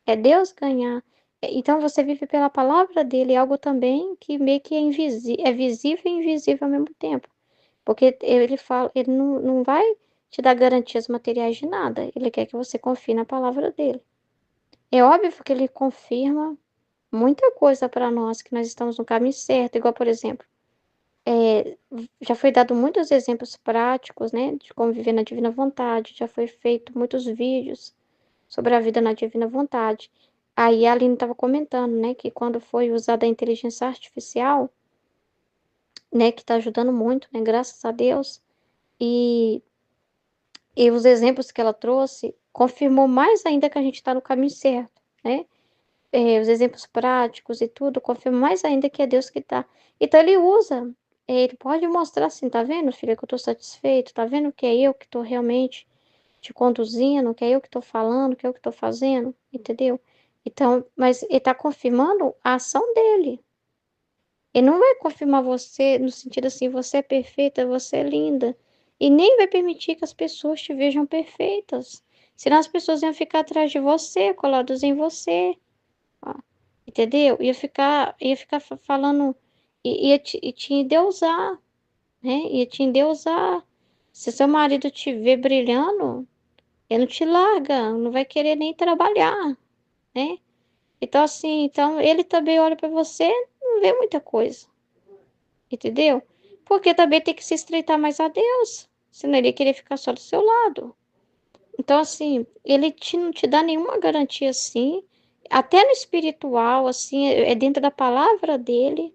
Speaker 2: É Deus ganhar. Então você vive pela palavra dele, algo também que meio que é visível e invisível ao mesmo tempo. Porque ele fala, ele não vai te dar garantias materiais de nada. Ele quer que você confie na palavra dele. É óbvio que ele confirma muita coisa para nós, que nós estamos no caminho certo. Igual, por exemplo, é, já foi dado muitos exemplos práticos, né, de como viver na divina vontade. Já foi feito muitos vídeos sobre a vida na divina vontade. Aí a Aline estava comentando, né, que quando foi usada a inteligência artificial, né, que está ajudando muito, né, graças a Deus, e, e os exemplos que ela trouxe confirmou mais ainda que a gente está no caminho certo, né? Os exemplos práticos e tudo confirmam mais ainda que é Deus que está. Então ele usa, ele pode mostrar assim, tá vendo, filha, que eu estou satisfeito, tá vendo que é eu que estou realmente te conduzindo, que é eu que estou falando, que é eu que estou fazendo, entendeu? Então, mas ele está confirmando a ação dele. Ele não vai confirmar você no sentido assim, você é perfeita, você é linda. E nem vai permitir que as pessoas te vejam perfeitas. Senão as pessoas iam ficar atrás de você, coladas em você. Ó, entendeu? Ia ficar falando, ia te endeusar, né? Ia te endeusar. Se seu marido te vê brilhando, ele não te larga, não vai querer nem trabalhar, né? Então, assim, então ele também olha para você, não vê muita coisa, entendeu? Porque também tem que se estreitar mais a Deus, senão ele ia querer ficar só do seu lado. Então, assim, não te dá nenhuma garantia assim, até no espiritual, assim, é dentro da palavra dele,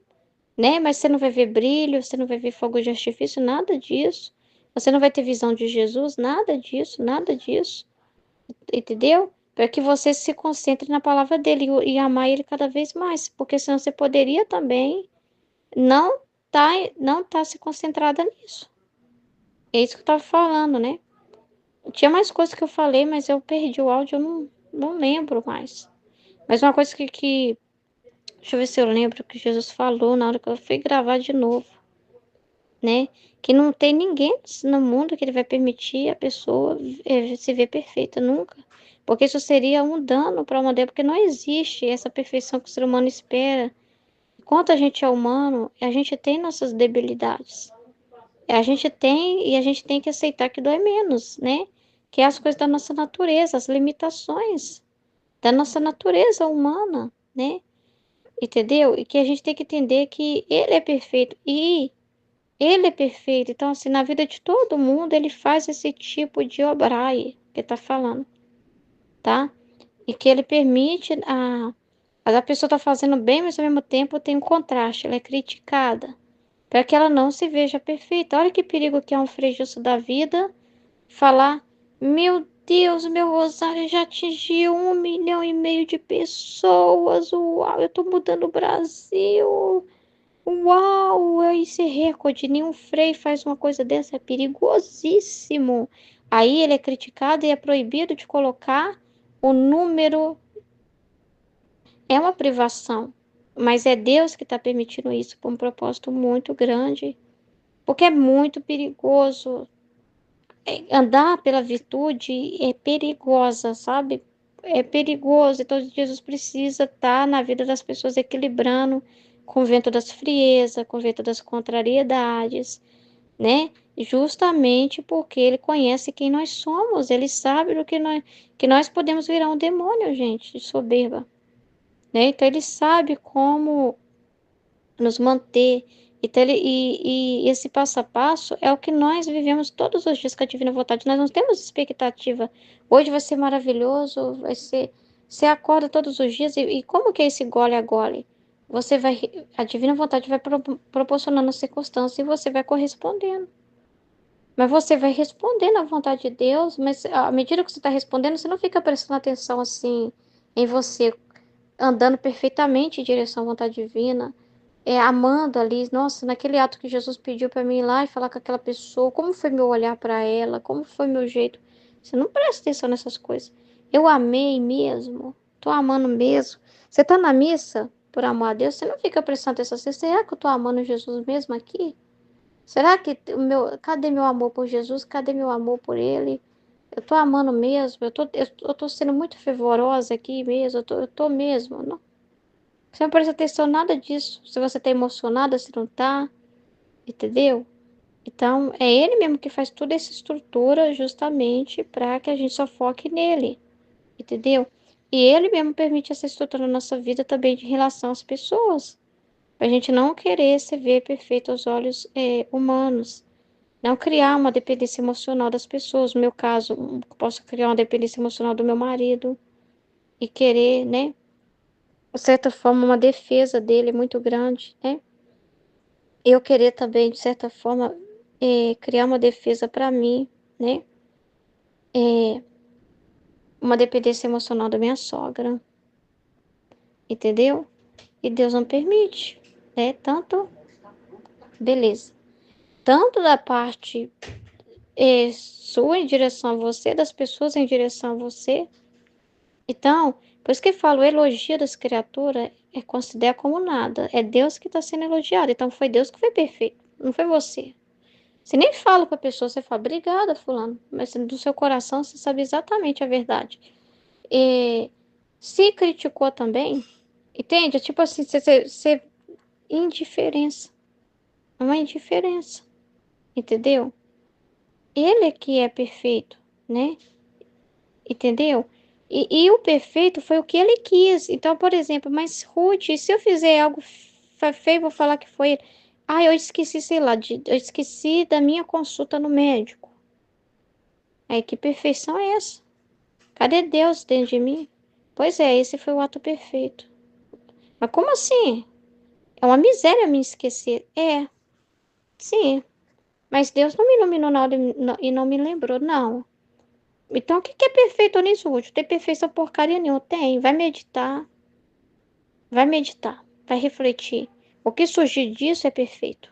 Speaker 2: né? Mas você não vai ver brilho, você não vai ver fogo de artifício, nada disso. Você não vai ter visão de Jesus, nada disso, nada disso. Entendeu? Para que você se concentre na palavra dele e amar ele cada vez mais, porque senão você poderia também não tá, não tá se concentrada nisso. É isso que eu tava falando, né? Tinha mais coisas que eu falei, mas eu perdi o áudio, eu não lembro mais. Mas uma coisa deixa eu ver se eu lembro que Jesus falou na hora que eu fui gravar de novo, né? Que não tem ninguém no mundo que ele vai permitir a pessoa se ver perfeita, nunca. Porque isso seria um dano para a mulher, porque não existe essa perfeição que o ser humano espera. Enquanto a gente é humano, a gente tem nossas debilidades. A gente tem, e a gente tem que aceitar que dói menos, né? Que é as coisas da nossa natureza, as limitações da nossa natureza humana, né? Entendeu? E que a gente tem que entender que ele é perfeito e ele é perfeito. Então, assim, na vida de todo mundo, ele faz esse tipo de obra aí, que tá falando, tá? E que ele permite a pessoa tá fazendo bem, mas ao mesmo tempo tem um contraste, ela é criticada, para que ela não se veja perfeita. Olha que perigo que é um freguiço da vida falar: meu Deus, meu rosário já atingiu 1,5 milhão de pessoas. Uau, eu tô mudando o Brasil. Uau, esse recorde, nenhum freio faz uma coisa dessa, é perigosíssimo. Aí ele é criticado e é proibido de colocar o número. É uma privação, mas é Deus que está permitindo isso por um propósito muito grande, porque é muito perigoso. andar pela virtude é perigosa, sabe? É perigoso. Então, Jesus precisa estar na vida das pessoas equilibrando com o vento das friezas, com o vento das contrariedades, né? Justamente porque ele conhece quem nós somos, ele sabe do que nós podemos virar um demônio, gente, de soberba, né? Então, ele sabe como nos manter. Então, e esse passo a passo é o que nós vivemos todos os dias com a divina vontade. Nós não temos expectativa. Hoje vai ser maravilhoso, vai ser. Você acorda todos os dias e como que é esse gole a gole? Você vai, a divina vontade vai proporcionando as circunstâncias e você vai correspondendo. Mas você vai respondendo à vontade de Deus, mas à medida que você está respondendo, você não fica prestando atenção assim em você, andando perfeitamente em direção à vontade divina, amando ali, nossa, naquele ato que Jesus pediu para mim ir lá e falar com aquela pessoa, como foi meu olhar para ela, como foi meu jeito. Você não presta atenção nessas coisas. Eu amei mesmo, tô amando mesmo. Você tá na missa por amor a Deus, você não fica prestando atenção assim, será que eu tô amando Jesus mesmo aqui? Será que cadê meu amor por Jesus? Cadê meu amor por Ele? Eu tô amando mesmo, eu tô sendo muito fervorosa aqui mesmo, eu tô mesmo, não? Você não presta atenção em nada disso. Se você tá emocionada, se não tá, entendeu? Então, é ele mesmo que faz toda essa estrutura justamente para que a gente só foque nele, entendeu? E ele mesmo permite essa estrutura na nossa vida também de relação às pessoas. Pra gente não querer se ver perfeito aos olhos humanos. Não criar uma dependência emocional das pessoas. No meu caso, posso criar uma dependência emocional do meu marido e querer, né? De certa forma, uma defesa dele muito grande, né? Eu querer também, de certa forma, criar uma defesa para mim, né? É, uma dependência emocional da minha sogra, entendeu? E Deus não permite, né? Tanto, beleza. Tanto da parte sua em direção a você, das pessoas em direção a você. Então, por isso que eu falo, o elogio das criaturas considera como nada. É Deus que está sendo elogiado. Então, foi Deus que foi perfeito, não foi você. Você nem fala para a pessoa, você fala, obrigada, fulano. Mas do seu coração você sabe exatamente a verdade. E se criticou também, entende? É tipo assim, você indiferença. É uma indiferença, entendeu? Ele é que é perfeito, né? Entendeu? E o perfeito foi o que ele quis. Então, por exemplo, mas Ruth, se eu fizer algo feio, vou falar que foi ele. Ah, eu esqueci, sei lá, eu esqueci da minha consulta no médico. Aí, que perfeição é essa? Cadê Deus dentro de mim? Pois é, esse foi o ato perfeito. Mas como assim? É uma miséria me esquecer. É, sim. Mas Deus não me iluminou na hora e não me lembrou, não. Então, o que é perfeito nisso, Ruth? Não tem perfeição porcaria nenhuma. Tem. Vai meditar, vai refletir. O que surgir disso é perfeito.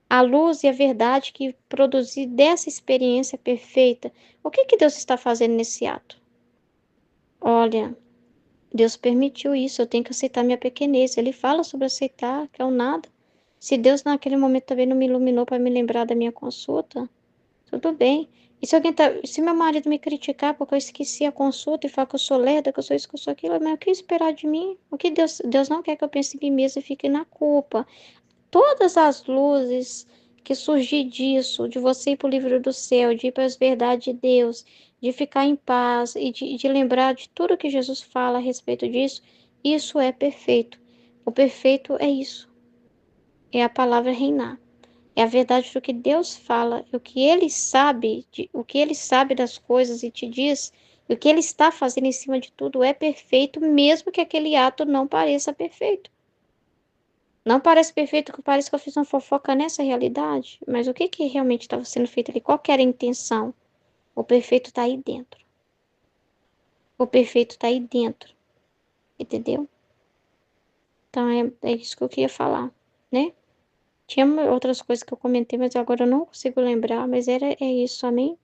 Speaker 2: A luz e a verdade que produzir dessa experiência perfeita. O que Deus está fazendo nesse ato? Olha, Deus permitiu isso, eu tenho que aceitar minha pequenez. Ele fala sobre aceitar, que é o nada. Se Deus naquele momento também não me iluminou para me lembrar da minha consulta, tudo bem. E se se meu marido me criticar porque eu esqueci a consulta e falar que eu sou lerda, que eu sou isso, que eu sou aquilo, mas o que esperar de mim? O que Deus não quer que eu pense em mim mesmo e fique na culpa. Todas as luzes que surgir disso, de você ir para o livro do céu, de ir para as verdades de Deus, de ficar em paz e de lembrar de tudo que Jesus fala a respeito disso, isso é perfeito. O perfeito é isso. É a palavra reinar. É a verdade do que Deus fala, o que Ele sabe, o que Ele sabe das coisas e te diz, o que Ele está fazendo em cima de tudo é perfeito, mesmo que aquele ato não pareça perfeito. Não parece perfeito, que parece que eu fiz uma fofoca nessa realidade, mas o que realmente estava sendo feito ali? Qual que era a intenção? O perfeito está aí dentro. O perfeito está aí dentro, entendeu? Então é isso que eu queria falar, né? Tinha outras coisas que eu comentei, mas agora eu não consigo lembrar, mas é isso, amém?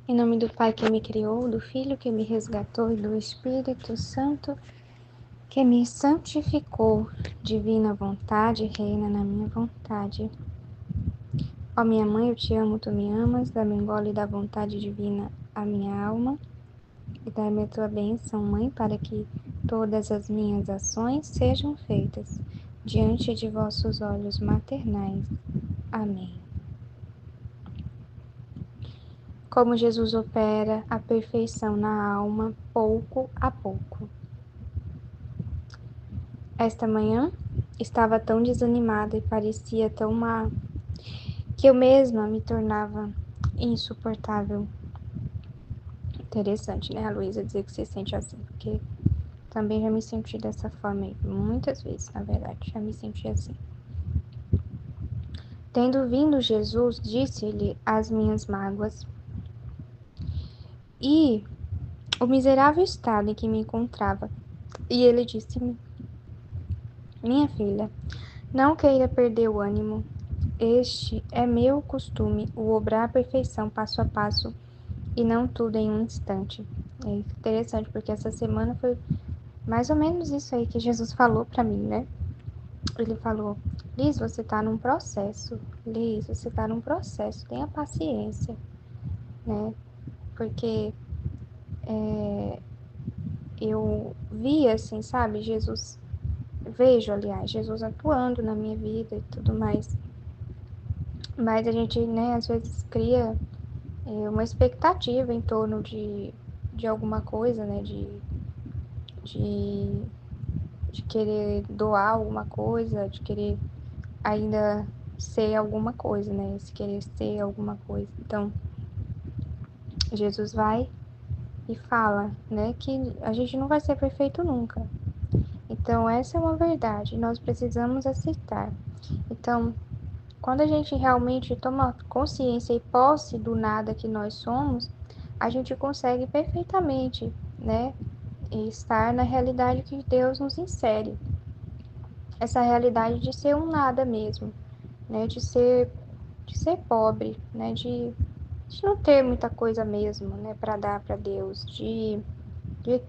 Speaker 2: Em nome do Pai que me criou, do Filho que me resgatou e do Espírito Santo que me santificou. Divina vontade reina na minha vontade.
Speaker 3: Ó minha mãe, eu te amo, tu me amas, dá-me um gole da vontade divina a minha alma, e dá-me a tua bênção, Mãe, para que todas as minhas ações sejam feitas diante de vossos olhos maternais. Amém. Como Jesus opera a perfeição na alma, pouco a pouco. Esta manhã estava tão desanimada e parecia tão má, que eu mesma me tornava insuportável. Interessante, né, a Luísa dizer que se sente assim, porque também já me senti dessa forma aí, muitas vezes, na verdade, já me senti assim. Tendo vindo Jesus, disse-lhe as minhas mágoas e o miserável estado em que me encontrava. E ele disse-me: minha filha, não queira perder o ânimo. Este é meu costume, o obrar a perfeição passo a passo e não tudo em um instante. É interessante, porque essa semana foi mais ou menos isso aí que Jesus falou para mim, né? Ele falou: Liz, você tá num processo. Liz, você tá num processo. Tenha paciência, né? Porque eu vi, assim, sabe? Vejo, aliás, Jesus atuando na minha vida e tudo mais. Mas a gente, né, às vezes cria uma expectativa em torno de alguma coisa, né? De, de querer doar alguma coisa, de querer ainda ser alguma coisa, né? Se querer ser alguma coisa. Então, Jesus vai e fala, né, que a gente não vai ser perfeito nunca. Então, essa é uma verdade, nós precisamos aceitar. Então, quando a gente realmente toma consciência e posse do nada que nós somos, a gente consegue perfeitamente, né, estar na realidade que Deus nos insere. Essa realidade de ser um nada mesmo, né, de ser pobre, né, de não ter muita coisa mesmo, né, para dar para Deus, de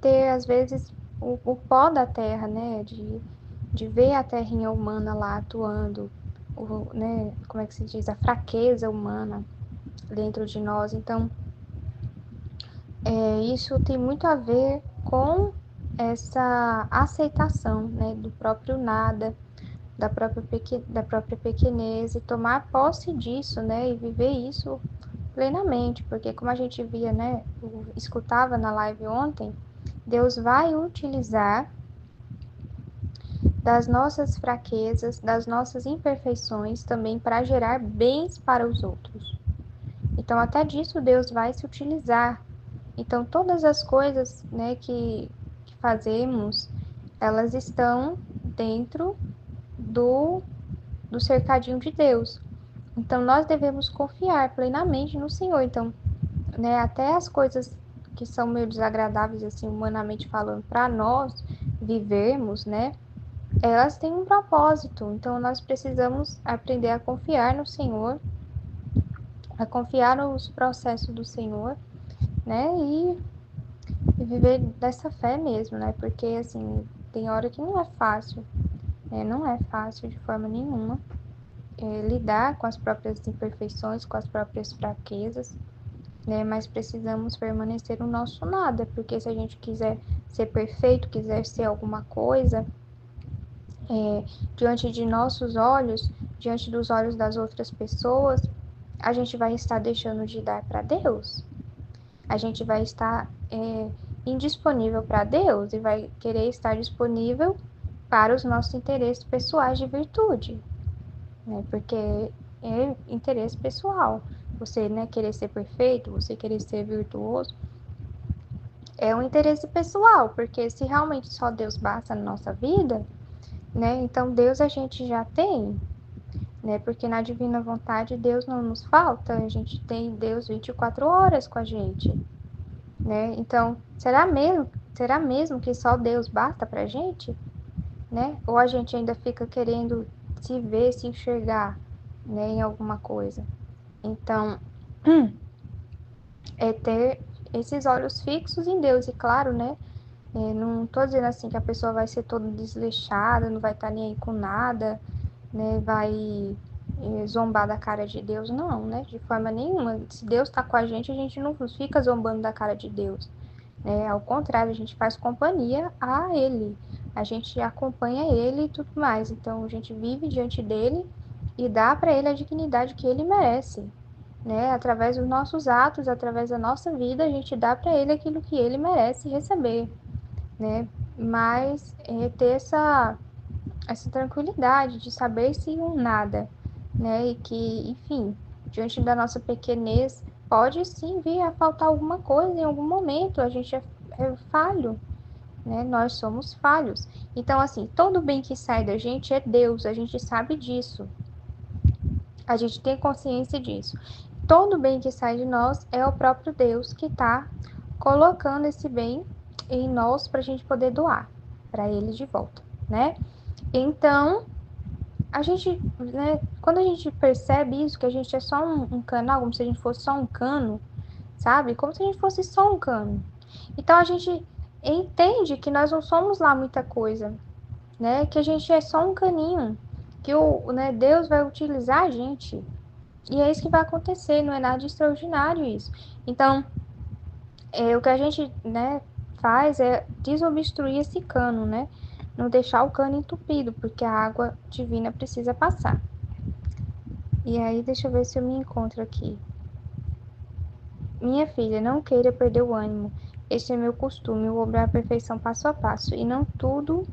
Speaker 3: ter às vezes o pó da terra, né, de ver a terrinha humana lá atuando, né, como é que se diz, a fraqueza humana dentro de nós. Então, isso tem muito a ver com essa aceitação, né, do próprio nada, da própria pequenez e tomar posse disso, né, e viver isso plenamente, porque como a gente via, né, escutava na live ontem, Deus vai utilizar das nossas fraquezas, das nossas imperfeições também para gerar bens para os outros. Então até disso Deus vai se utilizar. Então todas as coisas, né, que fazemos, elas estão dentro do cercadinho de Deus. Então nós devemos confiar plenamente no Senhor. Então, né, até as coisas que são meio desagradáveis assim humanamente falando para nós vivermos, né, elas têm um propósito. Então nós precisamos aprender a confiar no Senhor, a confiar nos processos do Senhor, né, e viver dessa fé mesmo, né, porque assim tem hora que não é fácil, né, não é fácil de forma nenhuma lidar com as próprias imperfeições, com as próprias fraquezas, né? Mas precisamos permanecer no nosso nada, porque se a gente quiser ser perfeito, quiser ser alguma coisa, diante de nossos olhos, diante dos olhos das outras pessoas, a gente vai estar deixando de dar para Deus. A gente vai estar indisponível para Deus e vai querer estar disponível para os nossos interesses pessoais de virtude, né? Porque é interesse pessoal. Você, né, querer ser perfeito, você querer ser virtuoso, é um interesse pessoal, porque se realmente só Deus basta na nossa vida, né, então Deus a gente já tem, né, porque na divina vontade Deus não nos falta, a gente tem Deus 24 horas com a gente, né, então será mesmo que só Deus basta pra gente, né, ou a gente ainda fica querendo se ver, se enxergar, né, em alguma coisa. Então, é ter esses olhos fixos em Deus, e claro, né, não tô dizendo assim que a pessoa vai ser toda desleixada, não vai estar nem aí com nada, né? Vai zombar da cara de Deus, não, né? De forma nenhuma. Se Deus está com a gente não fica zombando da cara de Deus. Né? Ao contrário, a gente faz companhia a Ele. A gente acompanha Ele e tudo mais. Então, a gente vive diante dEle e dá para Ele a dignidade que Ele merece. Né? Através dos nossos atos, através da nossa vida, a gente dá para Ele aquilo que Ele merece receber. Né? Mas ter essa tranquilidade de saber sim um nada, né? E que, enfim, diante da nossa pequenez, pode sim vir a faltar alguma coisa em algum momento, a gente é falho, né? Nós somos falhos. Então, assim, todo bem que sai da gente é Deus, a gente sabe disso, a gente tem consciência disso. Todo bem que sai de nós é o próprio Deus que está colocando esse bem em nós para a gente poder doar para Ele de volta, né? Então, a gente, né, quando a gente percebe isso, que a gente é só um canal, como se a gente fosse só um cano, sabe? Como se a gente fosse só um cano. Então a gente entende que nós não somos lá muita coisa, né? Que a gente é só um caninho, que né, Deus vai utilizar a gente. E é isso que vai acontecer, não é nada de extraordinário isso. Então, o que a gente, né, faz é desobstruir esse cano, né? Não deixar o cano entupido, porque a água divina precisa passar. E aí, deixa eu ver se eu me encontro aqui. Minha filha, não queira perder o ânimo. Este é meu costume, o obrar a perfeição passo a passo, e não tudo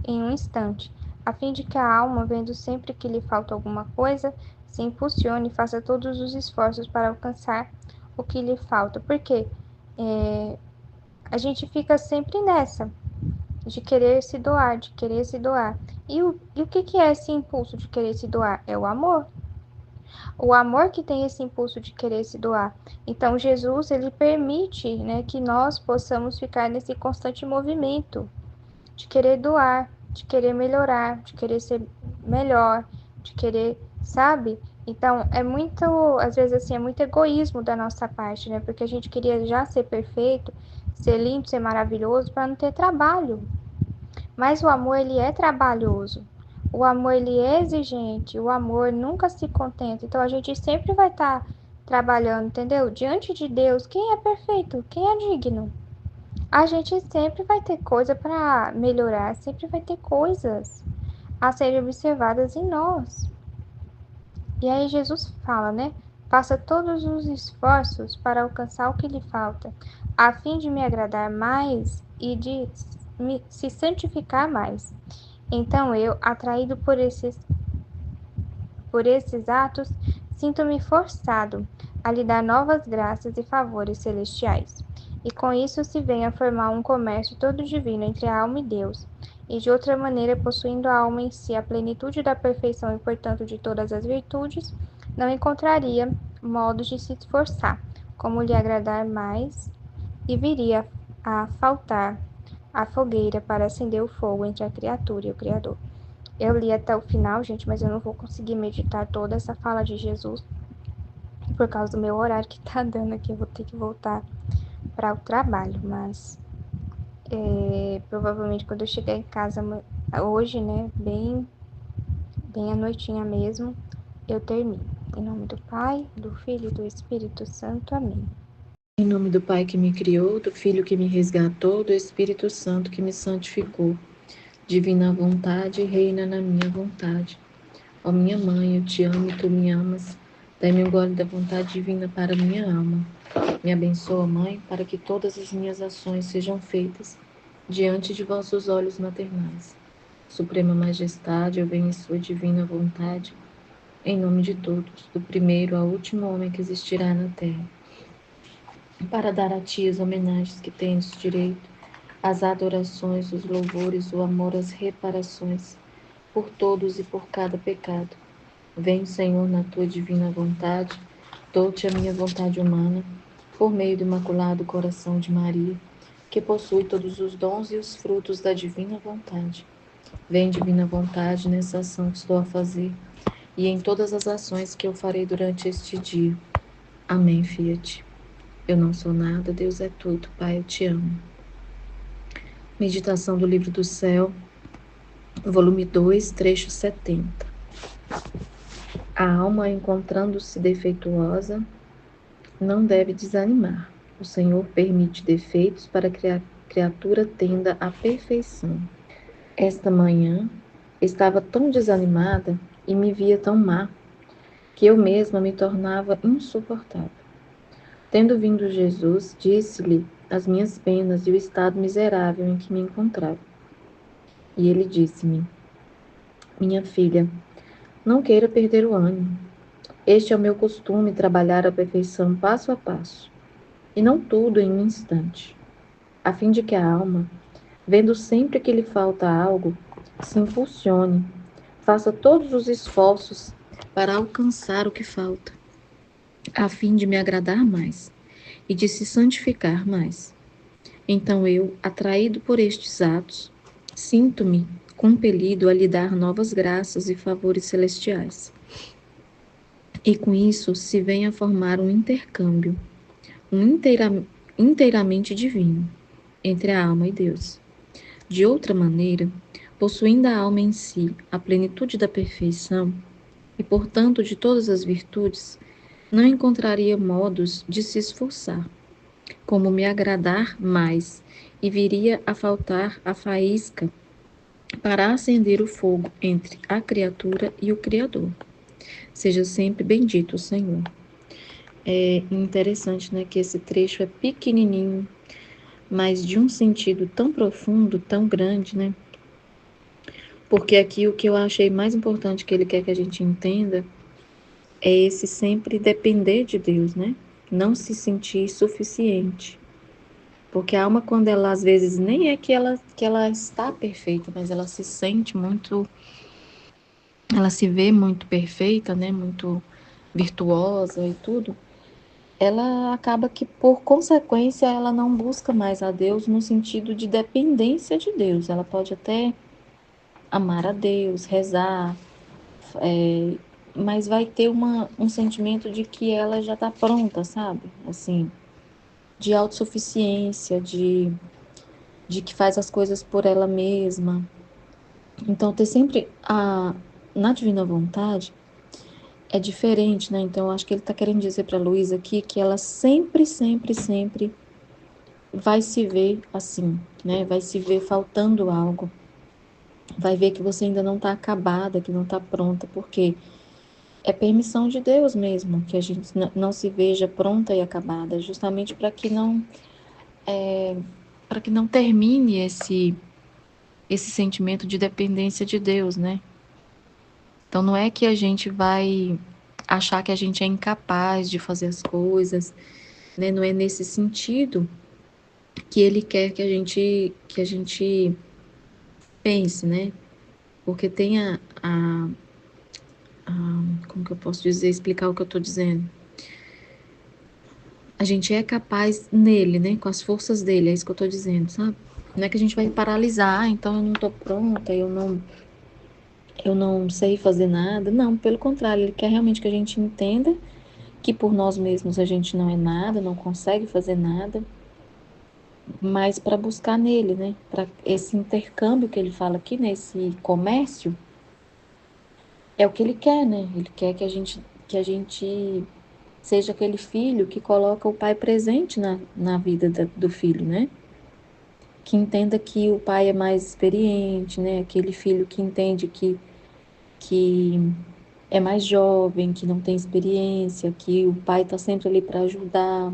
Speaker 3: em um instante, a fim de que a alma, vendo sempre que lhe falta alguma coisa, se impulsione e faça todos os esforços para alcançar o que lhe falta. Porque a gente fica sempre nessa, de querer se doar, de querer se doar. E o que é esse impulso de querer se doar? É o amor. O amor que tem esse impulso de querer se doar. Então, Jesus, ele permite, né, que nós possamos ficar nesse constante movimento de querer doar, de querer melhorar, de querer ser melhor, de querer, sabe? Então, é muito, às vezes assim, é muito egoísmo da nossa parte, né? Porque a gente queria já ser perfeito, ser lindo, ser maravilhoso, para não ter trabalho. Mas o amor, ele é trabalhoso. O amor, ele é exigente. O amor nunca se contenta. Então, a gente sempre vai estar trabalhando, entendeu? Diante de Deus, quem é perfeito? Quem é digno? A gente sempre vai ter coisa para melhorar, sempre vai ter coisas a serem observadas em nós. E aí Jesus fala, né? Faça todos os esforços para alcançar o que lhe falta, a fim de me agradar mais e de se santificar mais. Então eu, atraído por esses atos, sinto-me forçado a lhe dar novas graças e favores celestiais. E com isso se vem a formar um comércio todo divino entre a alma e Deus, e de outra maneira, possuindo a alma em si a plenitude da perfeição e, portanto, de todas as virtudes, não encontraria modos de se esforçar, como lhe agradar mais, e viria a faltar a fogueira para acender o fogo entre a criatura e o Criador. Eu li até o final, gente, mas eu não vou conseguir meditar toda essa fala de Jesus por causa do meu horário que tá dando aqui. Eu vou ter que voltar para o trabalho, mas provavelmente quando eu chegar em casa hoje, né, bem à noitinha mesmo, eu termino. Em nome do Pai, do Filho e do Espírito Santo. Amém.
Speaker 4: Em nome do Pai que me criou, do Filho que me resgatou, do Espírito Santo que me santificou. Divina vontade, reina na minha vontade. Ó minha mãe, eu te amo e tu me amas. Dai-me um gole da vontade divina para minha alma. Me abençoa, Mãe, para que todas as minhas ações sejam feitas diante de vossos olhos maternais. Suprema Majestade, eu venho em sua divina vontade, em nome de todos, do primeiro ao último homem que existirá na terra, para dar a ti as homenagens que tens direito, as adorações, os louvores, o amor, as reparações, por todos e por cada pecado. Vem, Senhor, na tua divina vontade, dou-te a minha vontade humana, por meio do imaculado coração de Maria, que possui todos os dons e os frutos da divina vontade. Vem, divina vontade, nessa ação que estou a fazer, e em todas as ações que eu farei durante este dia. Amém, Fiat. Eu não sou nada, Deus é tudo, Pai, eu te amo. Meditação do Livro do Céu, volume 2, trecho 70. A alma, encontrando-se defeituosa, não deve desanimar. O Senhor permite defeitos para que a criatura tenda à perfeição. Esta manhã estava tão desanimada e me via tão má, que eu mesma me tornava insuportável. Tendo vindo Jesus, disse-lhe as minhas penas e o estado miserável em que me encontrava. E ele disse-me: minha filha, não queira perder o ânimo. Este é o meu costume, trabalhar a perfeição passo a passo, e não tudo em um instante, a fim de que a alma, vendo sempre que lhe falta algo, se impulsione, faça todos os esforços para alcançar o que falta, a fim de me agradar mais e de se santificar mais. Então eu, atraído por estes atos, sinto-me compelido a lhe dar novas graças e favores celestiais. E com isso se vem a formar um intercâmbio, inteiramente divino, entre a alma e Deus. De outra maneira, possuindo a alma em si a plenitude da perfeição, e portanto de todas as virtudes, não encontraria modos de se esforçar, como me agradar mais, e viria a faltar a faísca para acender o fogo entre a criatura e o Criador. Seja sempre bendito o Senhor. É interessante, né, que esse trecho é pequenininho, mas de um sentido tão profundo, tão grande, né? Porque aqui o que eu achei mais importante que ele quer que a gente entenda é esse sempre depender de Deus, né? Não se sentir suficiente. Porque a alma, quando ela, às vezes, nem é que ela está perfeita, mas ela se sente muito, ela se vê muito perfeita, né? Muito virtuosa e tudo. Ela acaba que, por consequência, ela não busca mais a Deus no sentido de dependência de Deus. Ela pode até amar a Deus, rezar, mas vai ter um sentimento de que ela já está pronta, sabe? Assim, de autossuficiência, de que faz as coisas por ela mesma. Então, ter sempre na divina vontade é diferente, né? Então, eu acho que ele está querendo dizer para a Luísa aqui que ela sempre, sempre, sempre vai se ver assim, né? Vai se ver faltando algo. Vai ver que você ainda não está acabada, que não está pronta, porque é permissão de Deus mesmo que a gente não se veja pronta e acabada, justamente para que não termine esse sentimento de dependência de Deus, né? Então não é que a gente vai achar que a gente é incapaz de fazer as coisas, né? Não é nesse sentido que ele quer que a gente pense, né? Porque tem como que eu posso dizer, explicar o que eu estou dizendo? A gente é capaz nele, né? Com as forças dele, é isso que eu estou dizendo, sabe? Não é que a gente vai paralisar, então eu não estou pronta, eu não sei fazer nada. Não, pelo contrário, ele quer realmente que a gente entenda que por nós mesmos a gente não é nada, não consegue fazer nada, mas para buscar nele, né? Para esse intercâmbio que ele fala aqui, nesse comércio, é o que ele quer, né? Ele quer que a gente seja aquele filho que coloca o pai presente na vida do filho, né? Que entenda que o pai é mais experiente, né? Aquele filho que entende que é mais jovem, que não tem experiência, que o pai está sempre ali para ajudar,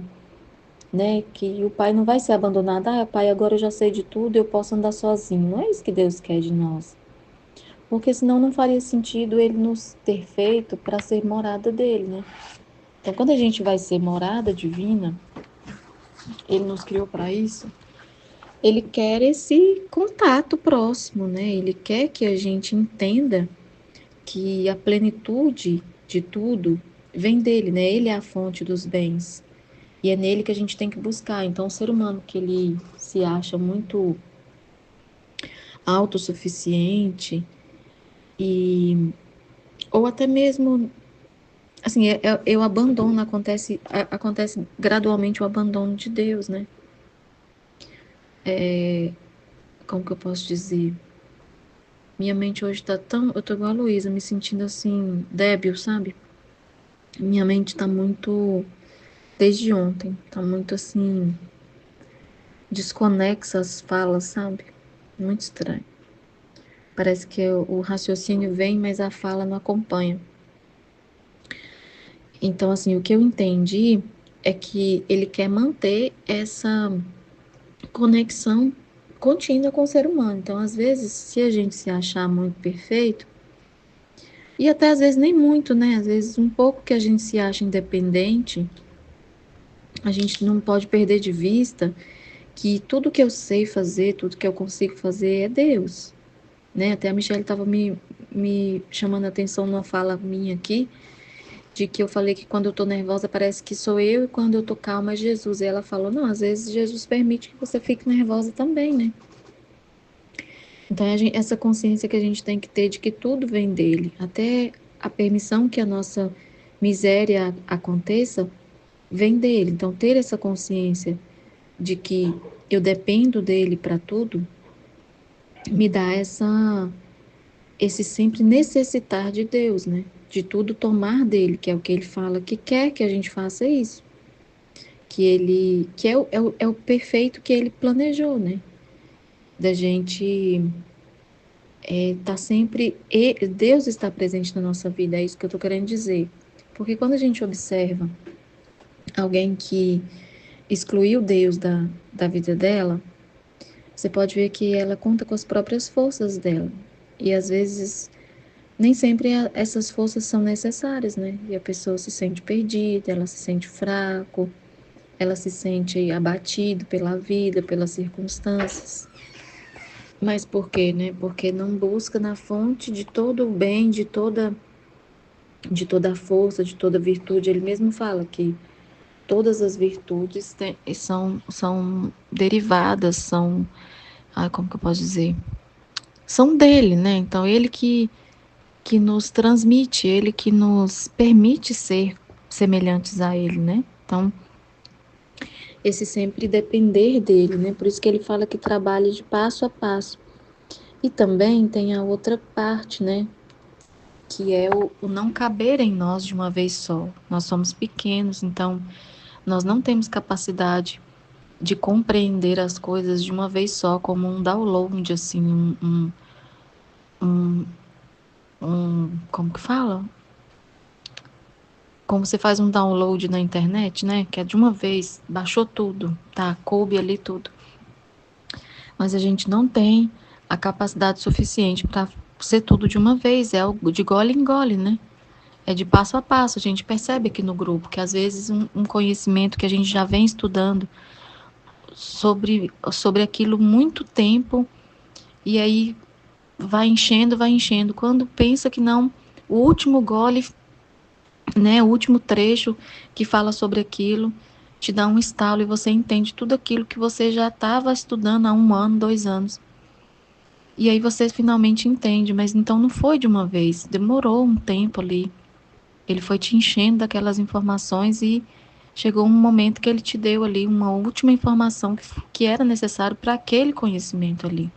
Speaker 4: né? Que o pai não vai ser abandonado. Ah, pai, agora eu já sei de tudo, eu posso andar sozinho. Não é isso que Deus quer de nós. Porque senão não faria sentido ele nos ter feito para ser morada dele, né? Então, quando a gente vai ser morada divina, ele nos criou para isso. Ele quer esse contato próximo, né? Ele quer que a gente entenda que a plenitude de tudo vem dele, né? Ele é a fonte dos bens. E é nele que a gente tem que buscar. Então, o ser humano que ele se acha muito autossuficiente e ou até mesmo assim, o abandono acontece gradualmente o abandono de Deus, né? Como que eu posso dizer? Minha mente hoje tá tão... Eu tô igual a Luísa, me sentindo assim, débil, sabe? Minha mente tá muito... Desde ontem, tá muito assim... desconexa as falas, sabe? Muito estranho. Parece que o raciocínio vem, mas a fala não acompanha. Então, assim, o que eu entendi é que ele quer manter essa conexão contínua com o ser humano. Então, às vezes, se a gente se achar muito perfeito, e até às vezes nem muito, né? Às vezes um pouco que a gente se acha independente, a gente não pode perder de vista que tudo que eu sei fazer, tudo que eu consigo fazer é Deus, né? Até a Michelle estava me chamando a atenção numa fala minha aqui, de que eu falei que quando eu tô nervosa parece que sou eu e quando eu tô calma é Jesus. E ela falou, não, às vezes Jesus permite que você fique nervosa também, né? Então, essa consciência que a gente tem que ter de que tudo vem dele, até a permissão que a nossa miséria aconteça, vem dele. Então, ter essa consciência de que eu dependo dele para tudo, me dá esse sempre necessitar de Deus, né? De tudo tomar dele, que é o que ele fala que quer que a gente faça isso. Que é o perfeito que ele planejou, né? Da gente tá sempre, Deus está presente na nossa vida, é isso que eu tô querendo dizer. Porque quando a gente observa alguém que excluiu Deus da vida dela, você pode ver que ela conta com as próprias forças dela. E às vezes, nem sempre essas forças são necessárias, né? E a pessoa se sente perdida, ela se sente fraco, ela se sente abatido pela vida, pelas circunstâncias. Mas por quê, né? Porque não busca na fonte de todo o bem, de toda a força, de toda a virtude. Ele mesmo fala que todas as virtudes são derivadas, são, como que eu posso dizer? São dele, né? Então, ele que nos transmite, ele que nos permite ser semelhantes a ele, né? Então, esse sempre depender dele, né? Por isso que ele fala que trabalha de passo a passo. E também tem a outra parte, né? Que é o não caber em nós de uma vez só. Nós somos pequenos, então nós não temos capacidade de compreender as coisas de uma vez só, como um download, assim, como que fala? Como você faz um download na internet, né? Que é de uma vez, baixou tudo, tá? Coube ali tudo. Mas a gente não tem a capacidade suficiente para ser tudo de uma vez, é algo de gole em gole, né? É de passo a passo. A gente percebe aqui no grupo que às vezes um conhecimento que a gente já vem estudando sobre aquilo muito tempo, e aí vai enchendo, vai enchendo. Quando pensa que não, o último gole, né, o último trecho que fala sobre aquilo, te dá um estalo e você entende tudo aquilo que você já estava estudando há 1 ano, 2 anos. E aí você finalmente entende, mas então não foi de uma vez, demorou um tempo ali. Ele foi te enchendo daquelas informações e chegou um momento que ele te deu ali uma última informação que era necessário para aquele conhecimento ali.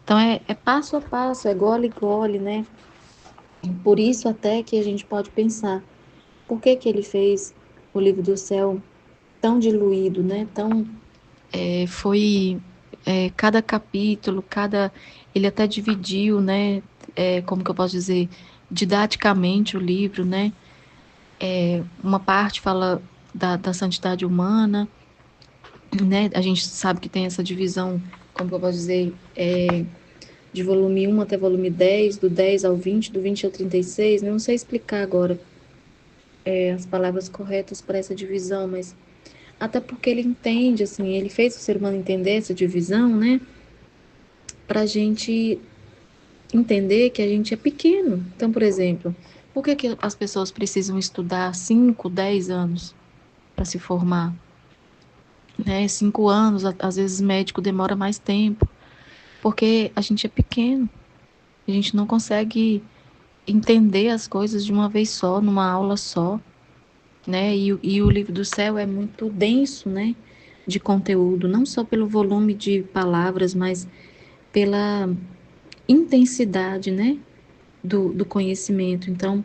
Speaker 4: Então é passo a passo, é gole a gole, né? Por isso até que a gente pode pensar, por que que ele fez o livro do céu tão diluído, né? Tão, foi cada capítulo, ele até dividiu, né? Como que eu posso dizer, didaticamente o livro, né? Uma parte fala da santidade humana, né? A gente sabe que tem essa divisão, como que eu posso dizer, de volume 1 até volume 10, do 10 ao 20, do 20 ao 36, né? Não sei explicar agora as palavras corretas para essa divisão, mas até porque ele entende, assim, ele fez o ser humano entender essa divisão, né? Para a gente entender que a gente é pequeno. Então, por exemplo, por que as pessoas precisam estudar 5, 10 anos para se formar? Né? 5 anos, às vezes médico demora mais tempo, porque a gente é pequeno, a gente não consegue entender as coisas de uma vez só, numa aula só, né? E o livro do céu é muito denso, né? De conteúdo, não só pelo volume de palavras, mas pela intensidade, né, do conhecimento. Então,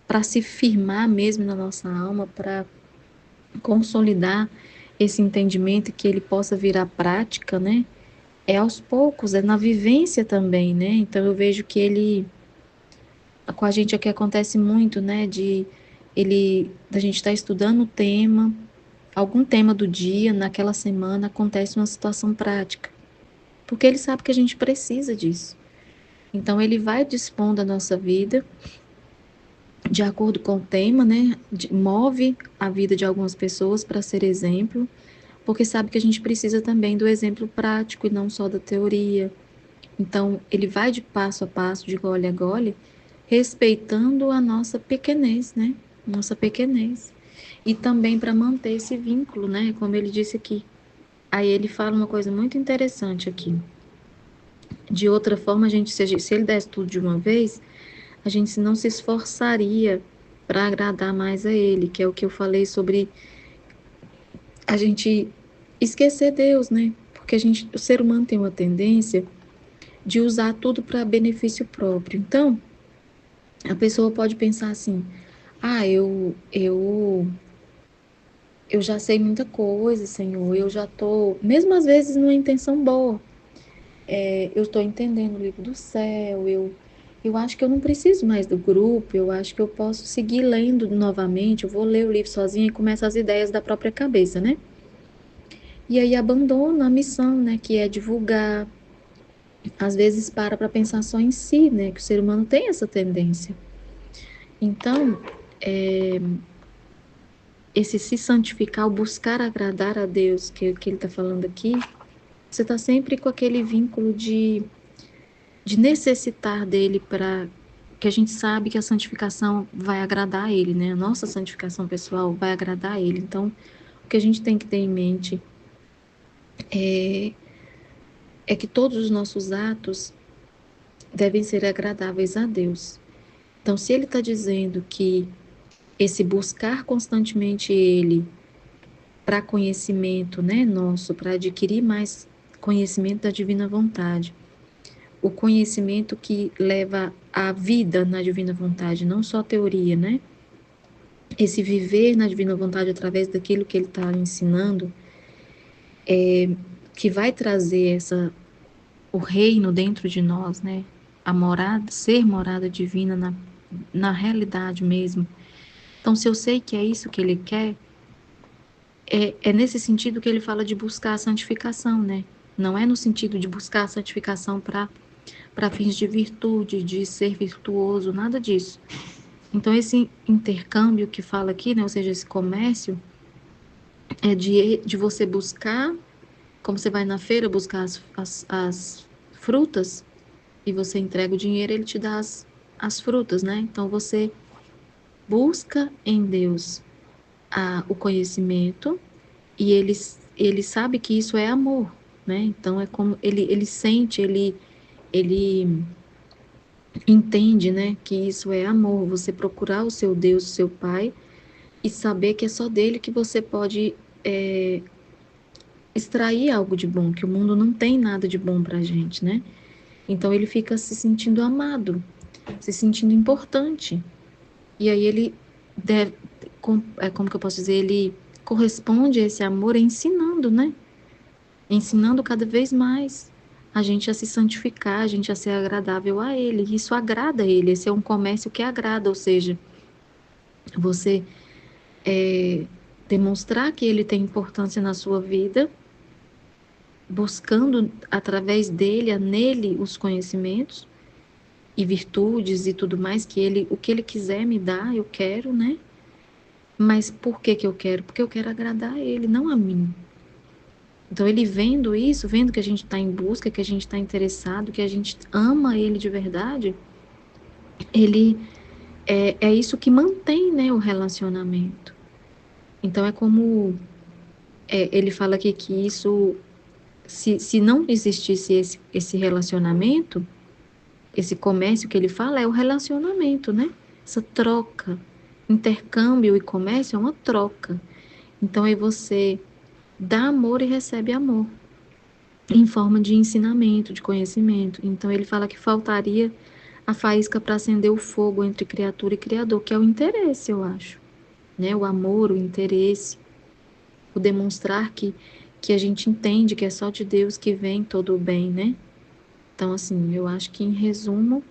Speaker 4: para se firmar mesmo na nossa alma, para consolidar esse entendimento e que ele possa virar prática, né, é aos poucos, é na vivência também, né? Então eu vejo que ele, com a gente aqui acontece muito, né, da gente estar estudando o tema, algum tema do dia, naquela semana acontece uma situação prática, porque ele sabe que a gente precisa disso. Então ele vai dispondo a nossa vida de acordo com o tema, né? Move a vida de algumas pessoas para ser exemplo, porque sabe que a gente precisa também do exemplo prático e não só da teoria. Então, ele vai de passo a passo, de gole a gole, respeitando a nossa pequenez, né? Nossa pequenez. E também para manter esse vínculo, né? Como ele disse aqui. Aí ele fala uma coisa muito interessante aqui. De outra forma, a gente, se ele desse tudo de uma vez, a gente não se esforçaria para agradar mais a ele, que é o que eu falei sobre a gente esquecer Deus, né? Porque o ser humano tem uma tendência de usar tudo para benefício próprio. Então, a pessoa pode pensar assim: ah, eu já sei muita coisa, Senhor, eu já estou, mesmo às vezes numa intenção boa, eu estou entendendo o livro do céu, eu acho que eu não preciso mais do grupo, eu acho que eu posso seguir lendo novamente, eu vou ler o livro sozinha e começa as ideias da própria cabeça, né? E aí abandona a missão, né, que é divulgar, às vezes para pensar só em si, né, que o ser humano tem essa tendência. Então, esse se santificar, o buscar agradar a Deus, que ele está falando aqui, você está sempre com aquele vínculo de necessitar dele para que a gente sabe que a santificação vai agradar a ele, né? A nossa santificação pessoal vai agradar a ele. Então, o que a gente tem que ter em mente é que todos os nossos atos devem ser agradáveis a Deus. Então, se ele está dizendo que esse buscar constantemente ele para conhecimento, né, nosso, para adquirir mais conhecimento da divina vontade, o conhecimento que leva à vida na divina vontade, não só a teoria, né? Esse viver na divina vontade através daquilo que ele está ensinando, que vai trazer o reino dentro de nós, né? A morada, ser morada divina na realidade mesmo. Então, se eu sei que é isso que ele quer, é nesse sentido que ele fala de buscar a santificação, né? Não é no sentido de buscar a santificação para fins de virtude, de ser virtuoso, nada disso. Então, esse intercâmbio que fala aqui, né? Ou seja, esse comércio, é de você buscar, como você vai na feira buscar as frutas, e você entrega o dinheiro, ele te dá as frutas, né? Então, você busca em Deus o conhecimento, e ele sabe que isso é amor, né? Então, é como ele sente, ele entende, né, que isso é amor, você procurar o seu Deus, o seu Pai, e saber que é só dele que você pode extrair algo de bom, que o mundo não tem nada de bom pra gente, né? Então ele fica se sentindo amado, se sentindo importante. E aí ele deve, como que eu posso dizer, ele corresponde a esse amor ensinando, né? Ensinando cada vez mais a gente a se santificar, a gente a ser agradável a ele. Isso agrada a ele, esse é um comércio que agrada, ou seja, você demonstrar que ele tem importância na sua vida, buscando através dele, nele, os conhecimentos e virtudes e tudo mais o que ele quiser me dar, eu quero, né? Mas por que eu quero? Porque eu quero agradar a ele, não a mim. Então ele vendo isso, vendo que a gente está em busca, que a gente está interessado, que a gente ama ele de verdade, ele é isso que mantém, né, o relacionamento. Então é como ele fala aqui que isso, se não existisse esse relacionamento, esse comércio que ele fala é o relacionamento, né? Essa troca, intercâmbio e comércio é uma troca. Então aí você dá amor e recebe amor. em forma de ensinamento, de conhecimento. Então ele fala que faltaria a faísca para acender o fogo entre criatura e criador, que é o interesse, eu acho, né? O amor, o interesse, o demonstrar que a gente entende que é só de Deus que vem todo o bem, né? Então, assim, eu acho que em resumo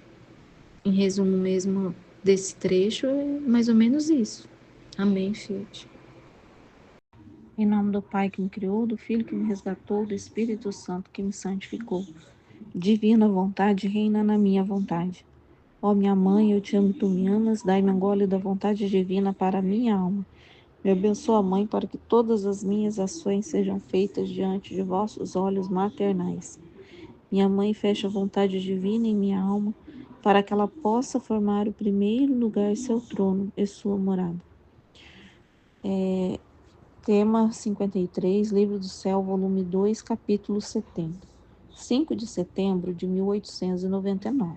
Speaker 4: mesmo desse trecho, é mais ou menos isso. Amém, Fiat. Em nome do Pai que me criou, do Filho que me resgatou, do Espírito Santo que me santificou. Divina vontade reina na minha vontade. Ó minha mãe, eu te amo, tu me amas, dai-me um gole da vontade divina para a minha alma. Me abençoa, Mãe, para que todas as minhas ações sejam feitas diante de vossos olhos maternais. Minha mãe fecha a vontade divina em minha alma, para que ela possa formar o primeiro lugar seu trono e sua morada. Tema 53, Livro do Céu, volume 2, capítulo 70. 5 de setembro de 1899.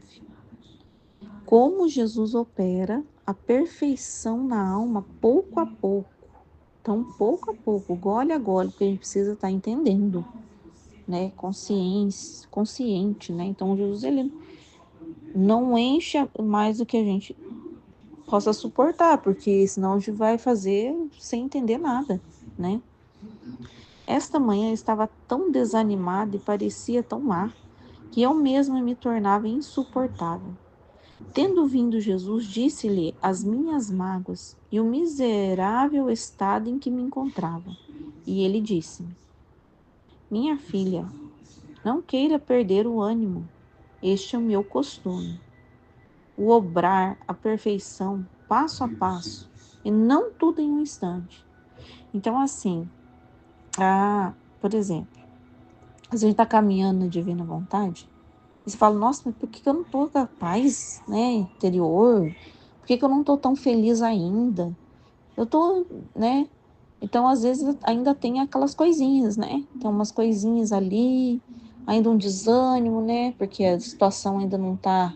Speaker 4: Como Jesus opera a perfeição na alma pouco a pouco. Então, pouco a pouco, gole a gole, porque a gente precisa estar entendendo, né? Consciente, né? Então, Jesus, ele não enche mais do que a gente possa suportar, porque senão a gente vai fazer sem entender nada, né? Esta manhã eu estava tão desanimada e parecia tão má, que eu mesma me tornava insuportável. Tendo vindo Jesus, disse-lhe as minhas mágoas e o miserável estado em que me encontrava. E ele disse-me: Minha filha, não queira perder o ânimo. Este é o meu costume. O obrar a perfeição, passo a passo, e não tudo em um instante. Então, assim, por exemplo, a gente está caminhando na divina vontade, e você fala, nossa, mas por que eu não estou com a paz, né, interior? Por que eu não estou tão feliz ainda? Eu estou, né? Então, às vezes, ainda tem aquelas coisinhas, né? Tem umas coisinhas ali, ainda um desânimo, né? Porque a situação ainda não está,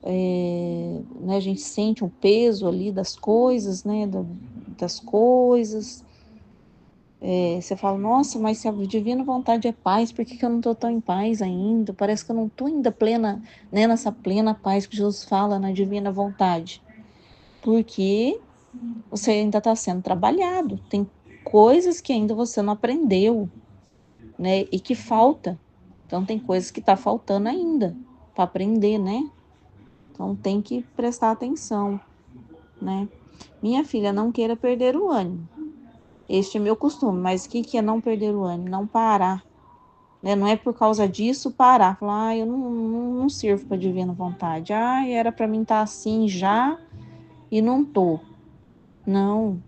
Speaker 4: né? A gente sente um peso ali das coisas, né? Das coisas. Você fala, nossa, mas se a divina vontade é paz, por que eu não estou tão em paz ainda? Parece que eu não estou ainda plena, né? Nessa plena paz que Jesus fala na divina vontade. Porque você ainda está sendo trabalhado. Tem coisas que ainda você não aprendeu, né? E que falta. Então, tem coisas que está faltando ainda para aprender, né? Então, tem que prestar atenção, né? Minha filha, não queira perder o ânimo. Este é meu costume. Mas o que é não perder o ânimo? Não parar, né? Não é por causa disso parar. Falar, eu não sirvo para a divina vontade. Era para mim estar assim já e não tô. Não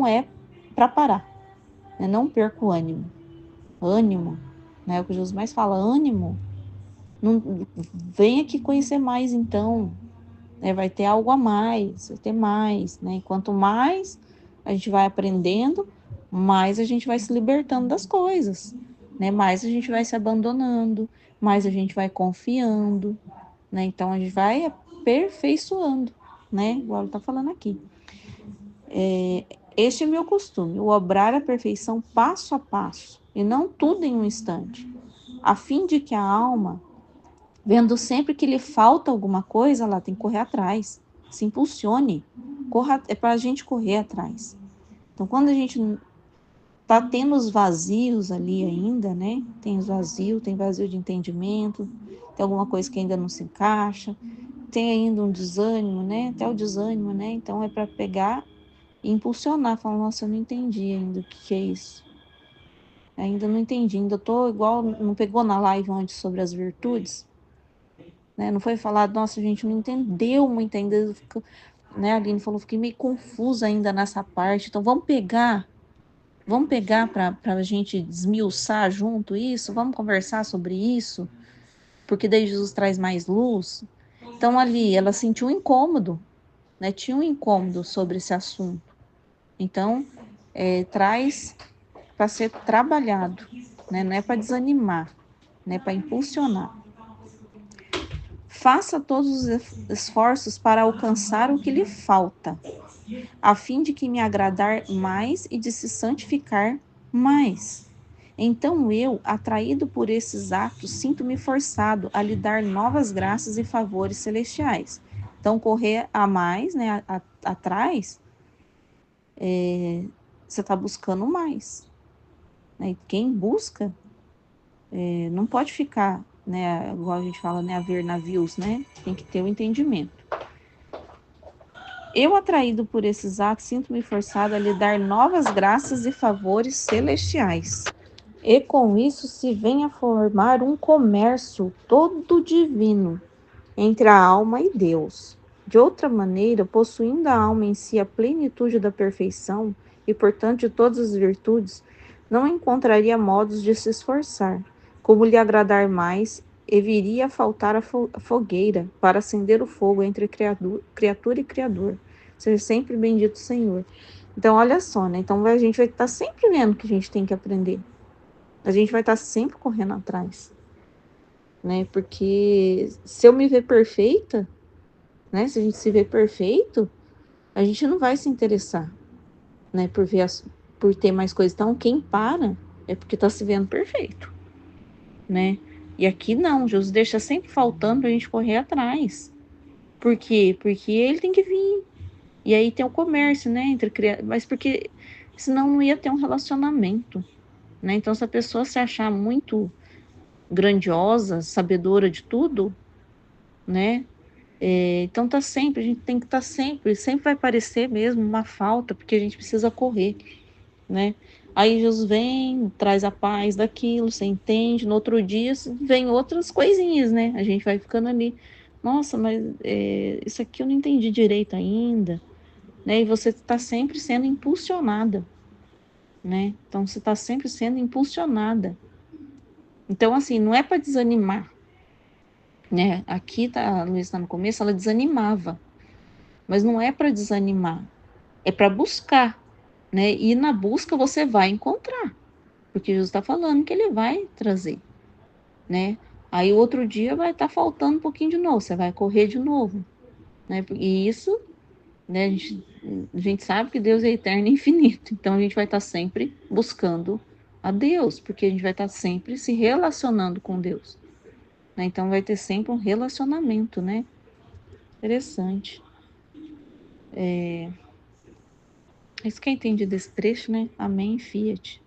Speaker 4: é para parar, né? Não perca o ânimo. Ânimo, né? O que Jesus mais fala, ânimo. Não, vem aqui conhecer mais, então, né? Vai ter algo a mais, vai ter mais, né? Quanto mais a gente vai aprendendo, mais a gente vai se libertando das coisas, né? Mais a gente vai se abandonando, mais a gente vai confiando, né? Então a gente vai aperfeiçoando, né? Igual ele tá falando aqui. Este é meu costume, o obrar a perfeição passo a passo, e não tudo em um instante, a fim de que a alma, vendo sempre que lhe falta alguma coisa, ela tem que correr atrás, se impulsione, é para a gente correr atrás. Então, quando a gente tá tendo os vazios ali ainda, né? Tem vazio de entendimento, tem alguma coisa que ainda não se encaixa, tem ainda um desânimo, né? Até o desânimo, né? Então, é para pegar e impulsionar, falar, nossa, eu não entendi ainda o que é isso. Ainda não entendi, ainda tô igual, não pegou na live onde sobre as virtudes, né? Não foi falado, nossa, a gente não entendeu muito ainda, né? A Aline falou, fiquei meio confusa ainda nessa parte, então vamos pegar para a gente desmiuçar junto isso, vamos conversar sobre isso, porque daí Jesus traz mais luz. Então ali, ela sentiu um incômodo, né? Tinha um incômodo sobre esse assunto. Então, traz para ser trabalhado, né? Não é para desanimar, né? Para impulsionar. Faça todos os esforços para alcançar o que lhe falta, a fim de que me agradar mais e de se santificar mais.
Speaker 5: Então eu, atraído por esses atos, sinto-me forçado a lhe dar novas graças e favores celestiais. Então, correr a mais, né, atrás, você está buscando mais. Né? E quem busca não pode ficar, né, igual a gente fala, né, a ver navios, né? Tem que ter o entendimento. Eu, atraído por esses atos, sinto-me forçado a lhe dar novas graças e favores celestiais. E com isso se vem a formar um comércio todo divino entre a alma e Deus. De outra maneira, possuindo a alma em si a plenitude da perfeição e, portanto, de todas as virtudes, não encontraria modos de se esforçar, como lhe agradar mais, e viria a faltar a fogueira para acender o fogo entre criatura e Criador. Seja sempre bendito o Senhor. Então, olha só, né? Então, a gente vai estar sempre vendo que a gente tem que aprender. A gente vai estar sempre correndo atrás, né? Porque se eu me ver perfeita, né? Se a gente se vê perfeito, a gente não vai se interessar, né? Por ter mais coisas. Então, quem para é porque está se vendo perfeito, né? E aqui não, Jesus deixa sempre faltando para a gente correr atrás. Por quê? Porque ele tem que vir. E aí tem o comércio, né? Mas porque senão não ia ter um relacionamento, né? Então, se a pessoa se achar muito grandiosa, sabedora de tudo, né? Então tá sempre, a gente tem que estar sempre vai parecer mesmo uma falta, porque a gente precisa correr, né? Aí Jesus vem, traz a paz daquilo, você entende, no outro dia vem outras coisinhas, né? A gente vai ficando ali, nossa, mas isso aqui eu não entendi direito ainda, né? E você está sempre sendo impulsionada, né? Então você está sempre sendo impulsionada. Então, assim, não é para desanimar, né? Aqui tá, a Luísa tá no começo, ela desanimava, mas não é para desanimar, é para buscar, né? E na busca você vai encontrar, porque Jesus está falando que ele vai trazer, né? Aí o outro dia vai estar faltando um pouquinho de novo, você vai correr de novo, né? E isso, né? A gente sabe que Deus é eterno e infinito, então a gente vai estar sempre buscando a Deus, porque a gente vai estar sempre se relacionando com Deus, né? Então vai ter sempre um relacionamento, né? Interessante. Isso que eu entendi desse trecho, né? Amém, Fiat.